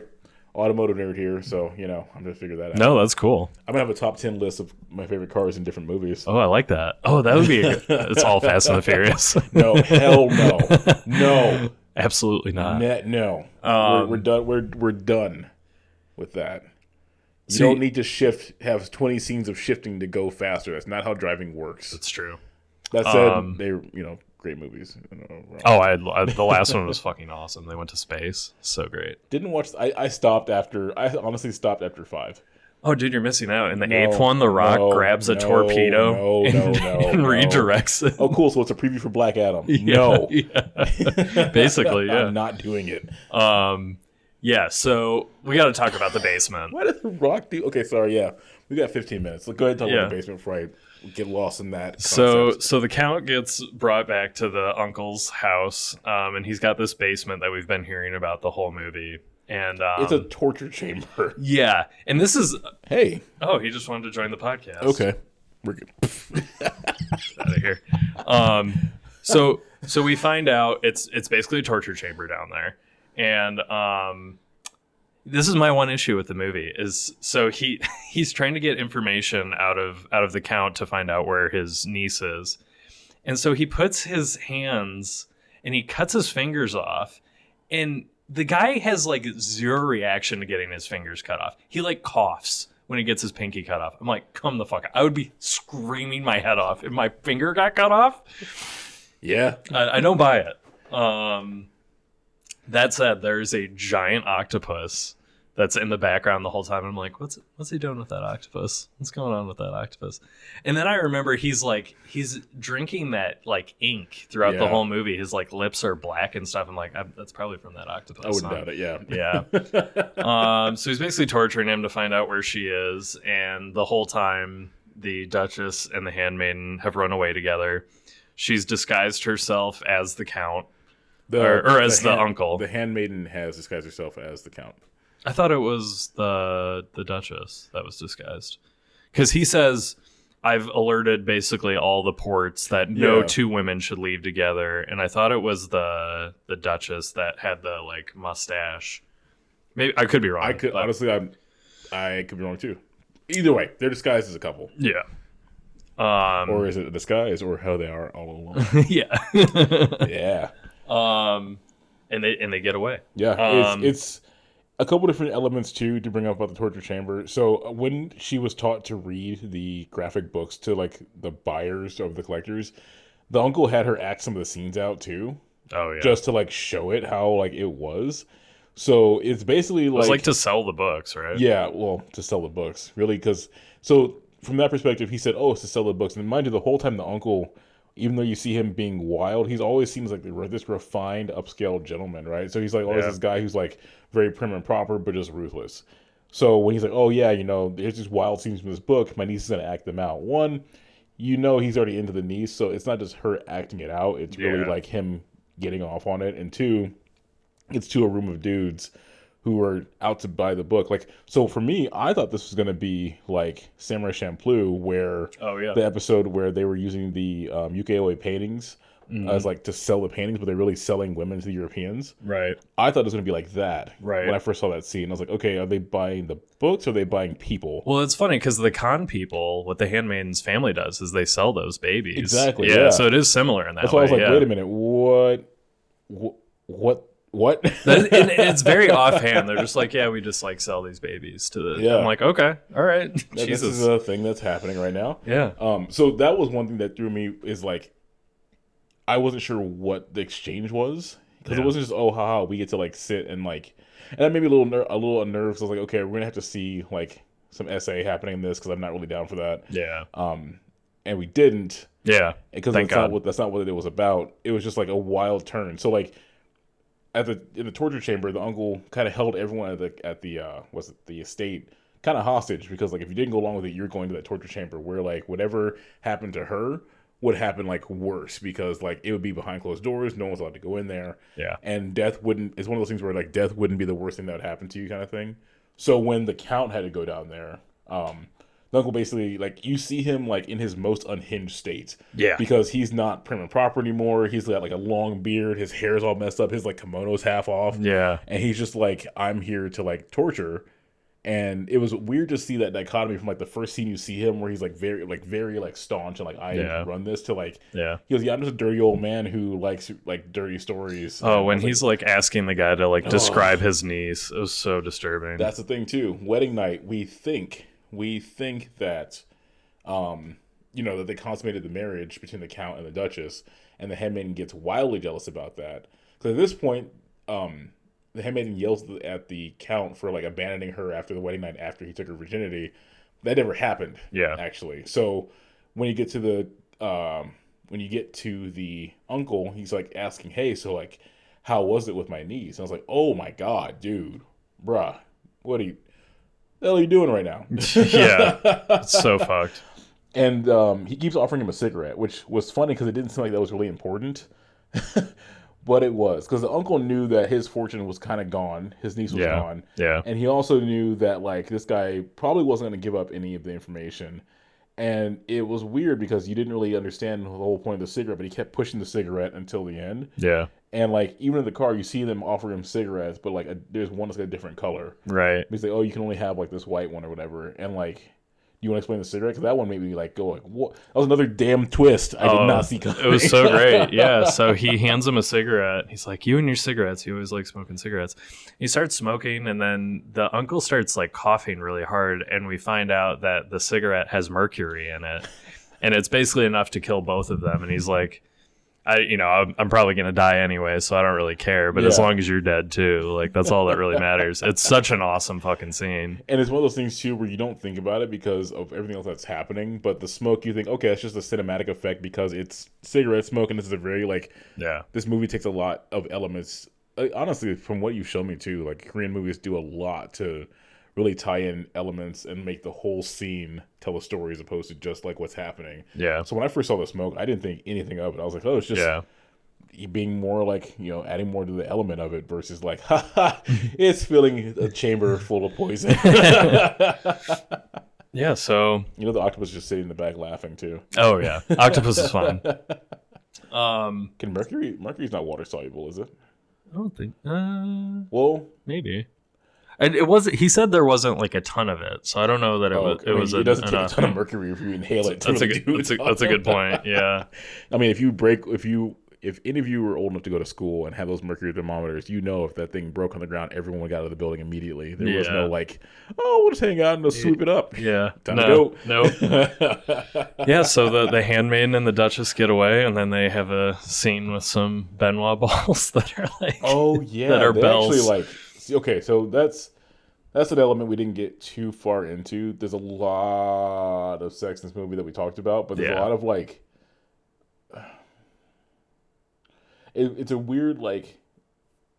automotive nerd here. So I'm gonna figure that out. No, that's cool. I'm gonna have a top 10 list of my favorite cars in different movies. Oh, I like that. Oh, that would be. It's all Fast and the Furious. No, hell no, no, absolutely not. No, we're done. We're done with that. You don't need to have 20 scenes of shifting to go faster. That's not how driving works. That's true. That said, they're great movies. The last one was fucking awesome. They went to space, so great. Didn't watch. I stopped after. I honestly stopped after 5. Oh, dude, you're missing out. In the eighth one, The Rock grabs a torpedo and redirects it. Oh, cool. So it's a preview for Black Adam. Basically, yeah. I'm not doing it. Yeah. So we got to talk about the basement. Why did The Rock do? Okay, sorry. Yeah, we got 15 minutes. Go ahead and talk about the basement before I get lost in that concept. So the Count gets brought back to the uncle's house, and he's got this basement that we've been hearing about the whole movie, and it's a torture chamber. Yeah, and this is he just wanted to join the podcast. Okay, we're good. Out of here. So we find out it's basically a torture chamber down there, and this is my one issue with the movie is so he's trying to get information out of the Count to find out where his niece is. And so he puts his hands and he cuts his fingers off, and the guy has like zero reaction to getting his fingers cut off. He like coughs when he gets his pinky cut off. I'm like, come the fuck out. I would be screaming my head off if my finger got cut off. Yeah. I don't buy it. That said, there's a giant octopus that's in the background the whole time. I'm like, what's he doing with that octopus? What's going on with that octopus? And then I remember he's drinking that like ink throughout the whole movie. His like lips are black and stuff. I'm like, that's probably from that octopus. I wouldn't doubt it. Yeah. Yeah. So he's basically torturing him to find out where she is. And the whole time the Duchess and the Handmaiden have run away together. She's disguised herself as the Count or as the uncle. The Handmaiden has disguised herself as the Count. I thought it was the Duchess that was disguised. Because he says, I've alerted basically all the ports that no two women should leave together. And I thought it was the Duchess that had the like mustache. Maybe I could be wrong. Honestly, I could be wrong too. Either way, they're disguised as a couple. Yeah. Or is it a disguise or how they are all along? Yeah. Yeah. And they get away. Yeah. It's a couple different elements too to bring up about the torture chamber. So when she was taught to read the graphic books to like the buyers of the collectors, the uncle had her act some of the scenes out too. Oh yeah. Just to like show it how like it was. So it's basically like it was like to sell the books, right? Yeah, well, to sell the books, really, because so from that perspective, he said, "Oh, it's to sell the books." And mind you, the whole time the uncle, even though you see him being wild, he's always seems like this refined, upscale gentleman, right? So he's like always this guy who's like very prim and proper, but just ruthless. So when he's like, "Oh yeah, here's these wild scenes from this book, my niece is gonna act them out." One, he's already into the niece, so it's not just her acting it out; it's really like him getting off on it. And two, gets to a room of dudes who are out to buy the book. Like, so for me, I thought this was going to be like Samurai Champloo, where Oh yeah. the episode where they were using the ukiyo-e paintings as like to sell the paintings, but they're really selling women to the Europeans. Right. I thought it was going to be like that. Right. When I first saw that scene, I was like, okay, are they buying the books or are they buying people? Well, it's funny because the con people, what the Handmaiden's family does is they sell those babies. Exactly. Yeah. Yeah. So it is similar in that That's way. why I was like, yeah. wait a minute, what? And it's very offhand. They're just like, yeah, we just like sell these babies to the. Yeah. I'm like, okay, all right. This Jesus. is a thing that's happening right now. Yeah. So that was one thing that threw me is like, I wasn't sure what the exchange was because it wasn't just haha we get to like sit and like, and that made me a little unnerved. So I was like, okay, we're gonna have to see like some essay happening in this because I'm not really down for that. Yeah. And we didn't. Yeah. Because Thank God. that's not what it was about. It was just like a wild turn. So like in the torture chamber, the uncle kind of held everyone at the estate kind of hostage because like if you didn't go along with it, you're going to that torture chamber where like whatever happened to her would happen like worse because like it would be behind closed doors, no one's allowed to go in there. Yeah. And death wouldn't. It's one of those things where like death wouldn't be the worst thing that would happen to you, kind of thing. So when the count had to go down there, the uncle basically like you see him like in his most unhinged state. Yeah. Because he's not prim and proper anymore. He's got like a long beard. His hair's all messed up. His like kimono's half off. Yeah. And he's just like, I'm here to like torture. And it was weird to see that dichotomy from like the first scene you see him where he's like very staunch and like I run this to like he goes, yeah, I'm just a dirty old man who likes like dirty stories. Oh, when he's like asking the guy to like describe his niece, it was so disturbing. That's the thing too. Wedding night, we think that that they consummated the marriage between the Count and the Duchess, and the Handmaiden gets wildly jealous about that. Because at this point, the Handmaiden yells at the Count for like abandoning her after the wedding night after he took her virginity. That never happened. Yeah, actually. So when you get to the uncle, he's like asking, "Hey, so like, how was it with my niece?" And I was like, "Oh my god, dude, bruh, what the hell are you doing right now?" Yeah, it's so fucked. And he keeps offering him a cigarette, which was funny because it didn't seem like that was really important. But it was, because the uncle knew that his fortune was kind of gone. His niece was gone. Yeah. And he also knew that, like, this guy probably wasn't going to give up any of the information. And it was weird because you didn't really understand the whole point of the cigarette, but he kept pushing the cigarette until the end. Yeah. And, like, even in the car, you see them offer him cigarettes, but, like, there's one that's got a different color. Right. He's like, oh, you can only have, like, this white one or whatever. And, like... You want to explain the cigarette? Because that one made me like go like, what? That was another damn twist I did not see coming. It was so great. Yeah. So he hands him a cigarette. He's like, you and your cigarettes. He always likes smoking cigarettes. He starts smoking, and then the uncle starts like coughing really hard, and we find out that the cigarette has mercury in it, and it's basically enough to kill both of them. And he's like, I'm probably gonna die anyway, so I don't really care. But as long as you're dead too, like that's all that really matters. It's such an awesome fucking scene. And it's one of those things too where you don't think about it because of everything else that's happening. But the smoke, you think, okay, it's just a cinematic effect because it's cigarette smoke, and this is a very like this movie takes a lot of elements. Honestly, from what you've shown me too, like Korean movies do a lot to really tie in elements and make the whole scene tell a story as opposed to just like what's happening. Yeah. So when I first saw the smoke, I didn't think anything of it. I was like, oh, it's just being more like, adding more to the element of it versus like, haha, it's filling a chamber full of poison. Yeah. So the octopus just sitting in the back laughing too. Oh yeah, octopus is fun. Can mercury's not water soluble, is it? I don't think. Well, maybe. And it wasn't. He said there wasn't like a ton of it, so I don't know that it was. It was. It doesn't take a ton of mercury if you inhale it. That's a good point. Yeah. I mean, if any of you were old enough to go to school and have those mercury thermometers, if that thing broke on the ground, everyone got out of the building immediately. There was no like, oh, we'll just hang out and they'll sweep it up. Yeah. Time to go. No. Yeah. So the Handmaiden and the Duchess get away, and then they have a scene with some Benoit balls that are like, that are bells. Actually like. Okay, so that's an element we didn't get too far into. There's a lot of sex in this movie that we talked about, but there's a lot of like, it's a weird like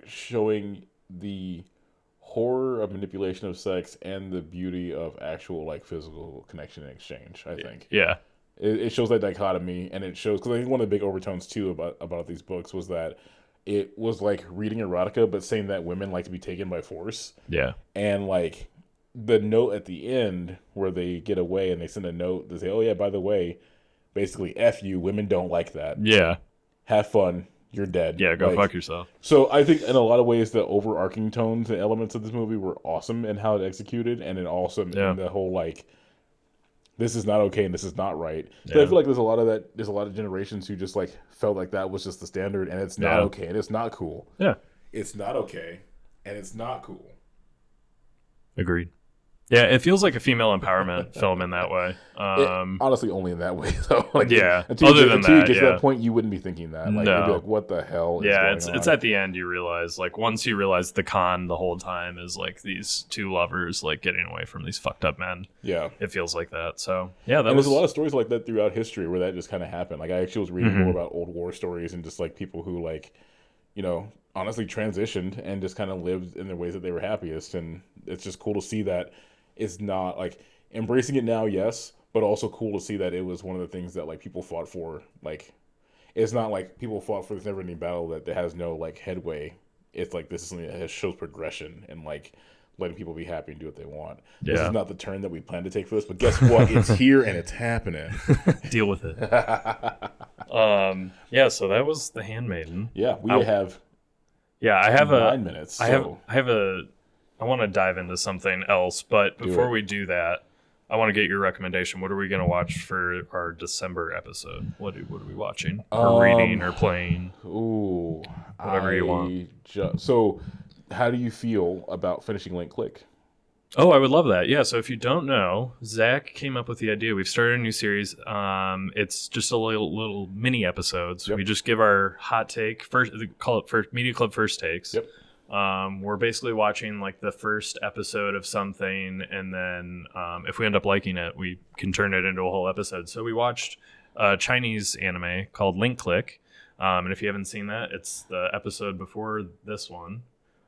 showing the horror of manipulation of sex and the beauty of actual like physical connection and exchange. I think. Yeah. It shows that dichotomy, and it shows because I think one of the big overtones too about these books was that it was like reading erotica, but saying that women like to be taken by force. Yeah. And like the note at the end where they get away and they send a note to say, "Oh yeah, by the way, basically F you, women don't like that. Yeah. Have fun. You're dead." Yeah, go like, fuck yourself. So I think in a lot of ways the overarching tones and elements of this movie were awesome in how it executed, and then also in the whole like, this is not okay and this is not right. But I feel like there's a lot of that. There's a lot of generations who just like felt like that was just the standard, and it's not okay and it's not cool. Yeah, it's not okay and it's not cool. Agreed. Yeah, it feels like a female empowerment film in that way. Honestly, only in that way, though. Like, yeah. Until you get to that point, you wouldn't be thinking that. Like, you'd be like, "What the hell?" It's at the end you realize. Like, once you realize the con the whole time is like these two lovers like getting away from these fucked up men. Yeah, it feels like that. So yeah, there's a lot of stories like that throughout history where that just kind of happened. Like, I actually was reading more about old war stories and just like people who like, honestly transitioned and just kind of lived in the ways that they were happiest, and it's just cool to see that. It's not like embracing it now, yes, but also cool to see that it was one of the things that like people fought for. Like, it's not like people fought for this never-ending battle that has no like headway. It's like this is something that shows progression and like letting people be happy and do what they want. Yeah. This is not the turn that we plan to take for this, but guess what? It's here and it's happening. Deal with it. Yeah. So that was The Handmaiden. Yeah, we have. Yeah, I have 9 minutes. So. I want to dive into something else, but before we do that, I want to get your recommendation. What are we going to watch for our December episode? What are we watching? Or reading or playing? Ooh. Whatever you want. So, how do you feel about finishing Link Click? Oh, I would love that. Yeah, so if you don't know, Zach came up with the idea. We've started a new series. It's just a little mini episodes. Yep. We just give our hot take. Call it Media Club First Takes. Yep. We're basically watching like the first episode of something, and then if we end up liking it, we can turn it into a whole episode. So we watched a Chinese anime called Link Click, and if you haven't seen that, it's the episode before this one.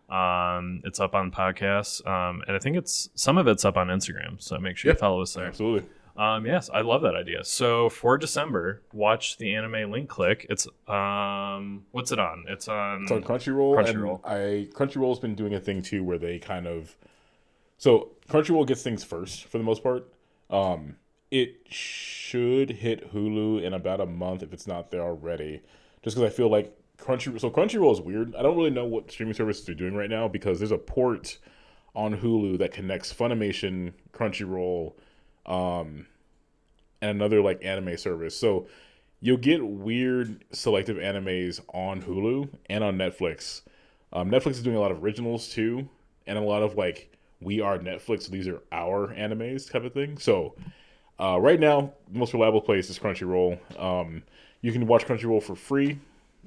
It's up on podcasts, and I think some of it's up on Instagram, so make sure you follow us there. Absolutely. Yes, I love that idea. So for December, watch the anime Link Click. It's what's it on? It's on Crunchyroll. And Crunchyroll's been doing a thing too where they kind of Crunchyroll gets things first for the most part. It should hit Hulu in about a month if it's not there already. Just because I feel like Crunchyroll is weird. I don't really know what streaming services they're doing right now because there's a port on Hulu that connects Funimation, Crunchyroll, and another like anime service. So you'll get weird selective animes on Hulu and on Netflix. Netflix is doing a lot of originals too, and a lot of like we are Netflix, so these are our animes type of thing. So right now, the most reliable place is Crunchyroll. You can watch Crunchyroll for free.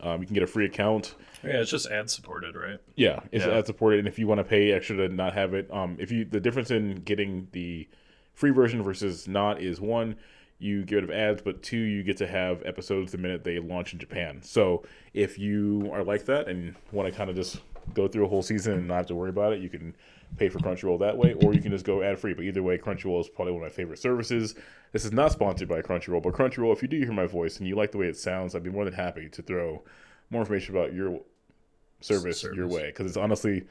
You can get a free account. Yeah, it's just ad supported, right? Yeah, it's ad supported, and if you want to pay extra to not have it, the difference in getting the free version versus not is one, you get rid of ads, but two, you get to have episodes the minute they launch in Japan. So if you are like that and want to kind of just go through a whole season and not have to worry about it, you can pay for Crunchyroll that way, or you can just go ad free. But either way, Crunchyroll is probably one of my favorite services. This is not sponsored by Crunchyroll, but Crunchyroll, if you do hear my voice and you like the way it sounds, I'd be more than happy to throw more information about your service. Your way, because it's honestly,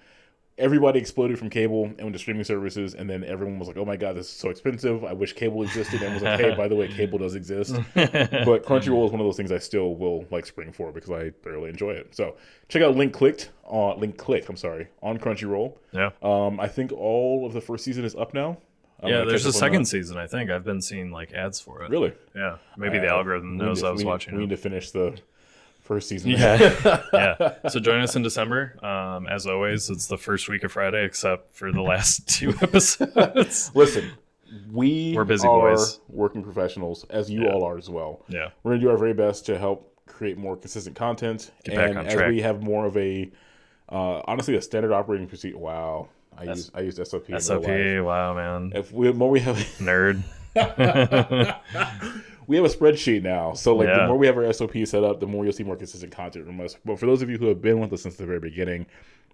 everybody exploded from cable and went to streaming services, and then everyone was like, oh my god, this is so expensive, I wish cable existed, and was like, hey, by the way, cable does exist. But Crunchyroll is one of those things I still will like spring for because I thoroughly enjoy it. So check out Link Click on Crunchyroll. Yeah. I think all of the first season is up now. There's a second season, I think. I've been seeing like ads for it. Really? Yeah. Maybe the algorithm knows I was watching it. We need to finish the first season. Yeah. So join us in December. As always, it's the first week of Friday, except for the last 2 episodes. Listen, we're busy boys, working professionals, as you all are as well. Yeah. We're going to do our very best to help create more consistent content. Get back on track. As we have more of a, honestly, a standard operating procedure. Wow. I used SOP. SOP, wow, man. We have nerd. We have a spreadsheet now, so the more we have our SOP set up, the more you'll see more consistent content from us. But for those of you who have been with us since the very beginning,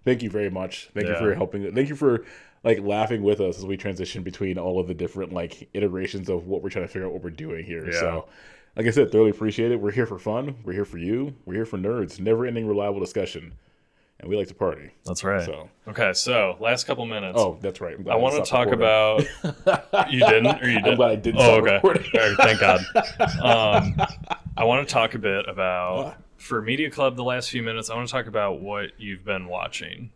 thank you very much. Thank you for helping. Thank you for laughing with us as we transition between all of the different iterations of what we're trying to figure out what we're doing here. So Like I said, thoroughly appreciate it. We're here for fun. We're here for you. We're here for nerds. Never-ending, reliable discussion. And we like to party. That's right. So. Okay, so last couple minutes. Oh, that's right. I want to talk about... You didn't? Or you did? I'm glad I didn't stop okay. recording. All right, thank God. I want to talk a bit about... For Media Club, the last few minutes, I want to talk about what you've been watching.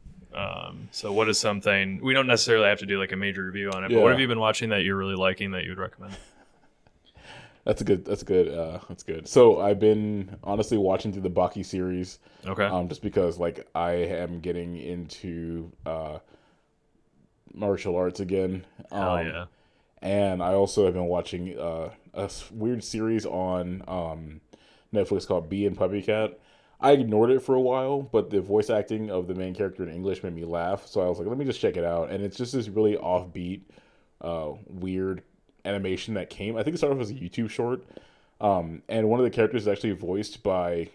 So what is something... We don't necessarily have to do like a major review on it, but what have you been watching that you're really liking that you would recommend? That's good. So I've been honestly watching through the Baki series. Okay. Just because like I am getting into martial arts again. Hell yeah. And I also have been watching a weird series on Netflix called Bee and Puppycat. I ignored it for a while, but the voice acting of the main character in English made me laugh. So I was like, let me just check it out. And it's just this really offbeat, weird animation that came. I think it started off as a YouTube short, and one of the characters is actually voiced by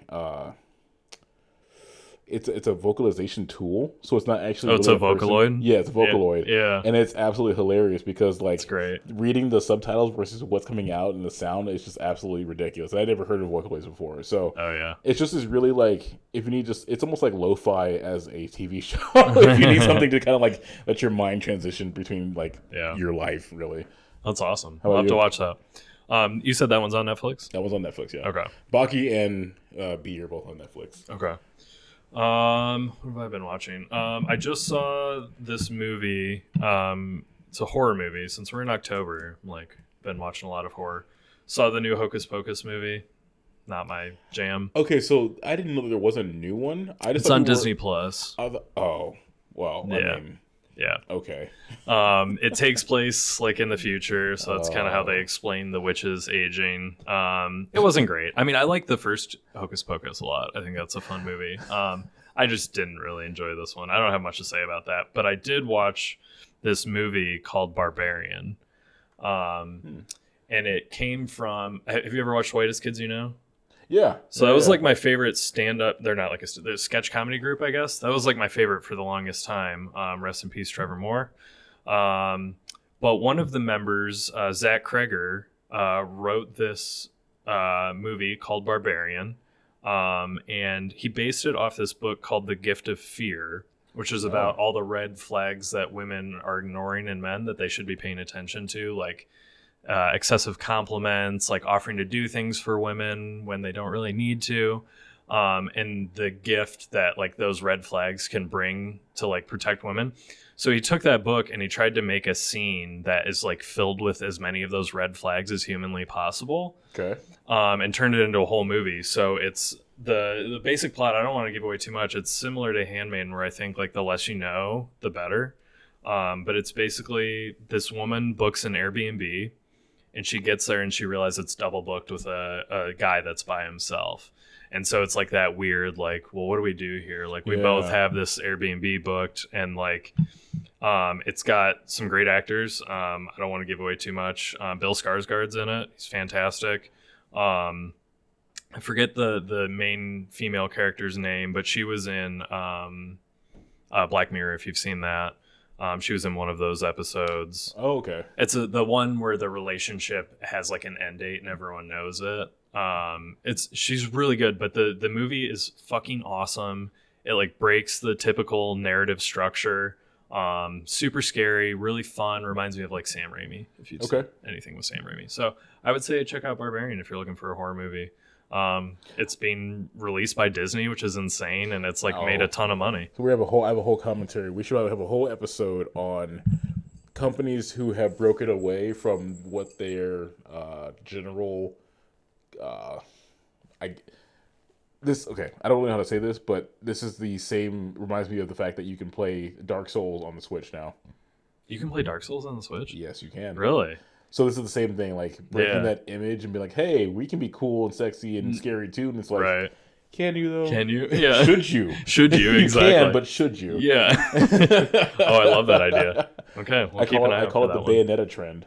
it's a vocalization tool, so it's not actually it's a Vocaloid. Yeah, it's a Vocaloid. Yeah, and it's absolutely hilarious because like it's great. Reading the subtitles versus what's coming out and the sound is just absolutely ridiculous. I never heard of Vocaloids before, so it's just this really like if you need it's almost like lo-fi as a TV show. If you need something to kind of like let your mind transition between like your life, really. That's awesome. I'll have to watch that. You said that one's on Netflix? That one's on Netflix, yeah. Okay. Baki and B are both on Netflix. Okay. What have I been watching? I just saw this movie. It's a horror movie. Since we're in October, I'm like been watching a lot of horror. Saw the new Hocus Pocus movie. Not my jam. Okay, so I didn't know that there was a new one. It's on Disney Plus. Oh, well, yeah. I mean... Yeah. Okay. It takes place like in the future, so that's kind of how they explain the witches aging. It wasn't great. I mean, I like the first Hocus Pocus a lot. I think that's a fun movie. I just didn't really enjoy this one. I don't have much to say about that, but I did watch this movie called Barbarian. And it came from... Have you ever watched Whitest Kids You Know? Yeah. So that was like my favorite stand-up. They're not like a sketch comedy group, I guess. That was like my favorite for the longest time. Rest in peace, Trevor Moore. But one of the members, Zach Kreger, wrote this movie called Barbarian. And he based it off this book called The Gift of Fear, which is about all the red flags that women are ignoring in men that they should be paying attention to, like excessive compliments, like offering to do things for women when they don't really need to, and the gift that like those red flags can bring to like protect women. So he took that book and he tried to make a scene that is like filled with as many of those red flags as humanly possible. Okay. And turned it into a whole movie. So it's the basic plot. I don't want to give away too much. It's similar to Handmaiden, where I think like the less you know, the better. But it's basically this woman books an Airbnb. And she gets there and she realizes it's double booked with a guy that's by himself. And so it's like that weird, like, well, what do we do here? Like, we both have this Airbnb booked, and like, it's got some great actors. I don't want to give away too much. Bill Skarsgård's in it. He's fantastic. I forget the main female character's name, but she was in Black Mirror, if you've seen that. She was in one of those episodes. Oh, okay. It's the one where the relationship has like an end date and everyone knows it. She's really good, but the movie is fucking awesome. It like breaks the typical narrative structure. Super scary, really fun. Reminds me of like Sam Raimi, if you've seen anything with Sam Raimi. So I would say check out Barbarian if you're looking for a horror movie. It's being released by Disney, which is insane, and it's like made a ton of money. So I have a whole commentary. We should have a whole episode on companies who have broken away from what their general I don't really know how to say this, but this is the same, reminds me of the fact that you can play Dark Souls on the Switch now. You can play Dark Souls on the Switch? Yes, you can. Really? So this is the same thing, like breaking that image and be like, hey, we can be cool and sexy and scary too. And it's like, can you though? Can you? Yeah. Should you? Should you? Exactly. You can, but should you? Yeah. Oh, I love that idea. Okay. We'll keep an eye out. I call it the Bayonetta trend.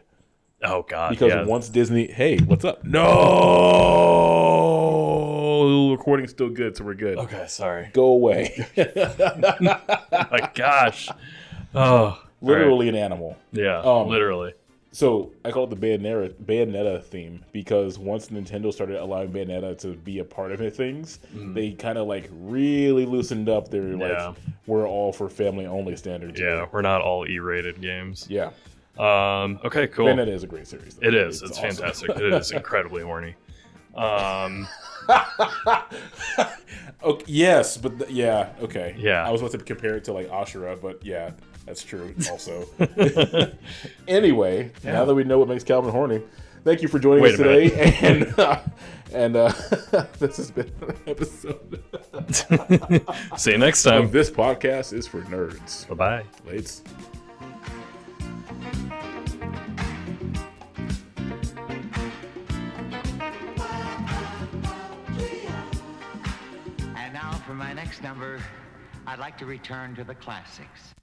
Oh, God. Because once Disney, hey, what's up? No! Recording's still good, so we're good. Okay, sorry. Go away. My gosh. Oh. Literally an animal. Yeah, literally. So I call it the Bayonetta theme because once Nintendo started allowing Bayonetta to be a part of it, things they kind of like really loosened up their like we're all for family only standards. Yeah, we're not all E-rated games. Yeah. Okay, cool. Bayonetta is a great series, though. It is. It's awesome. fantastic. It is incredibly horny. Okay, yes, but okay. Yeah. I was about to compare it to like Ashura, but yeah, that's true also. Anyway, now that we know what makes Calvin horny, thank you for joining us today. And this has been an episode. See you next time. This podcast is for nerds. Bye-bye. Lates. And now for my next number, I'd like to return to the classics.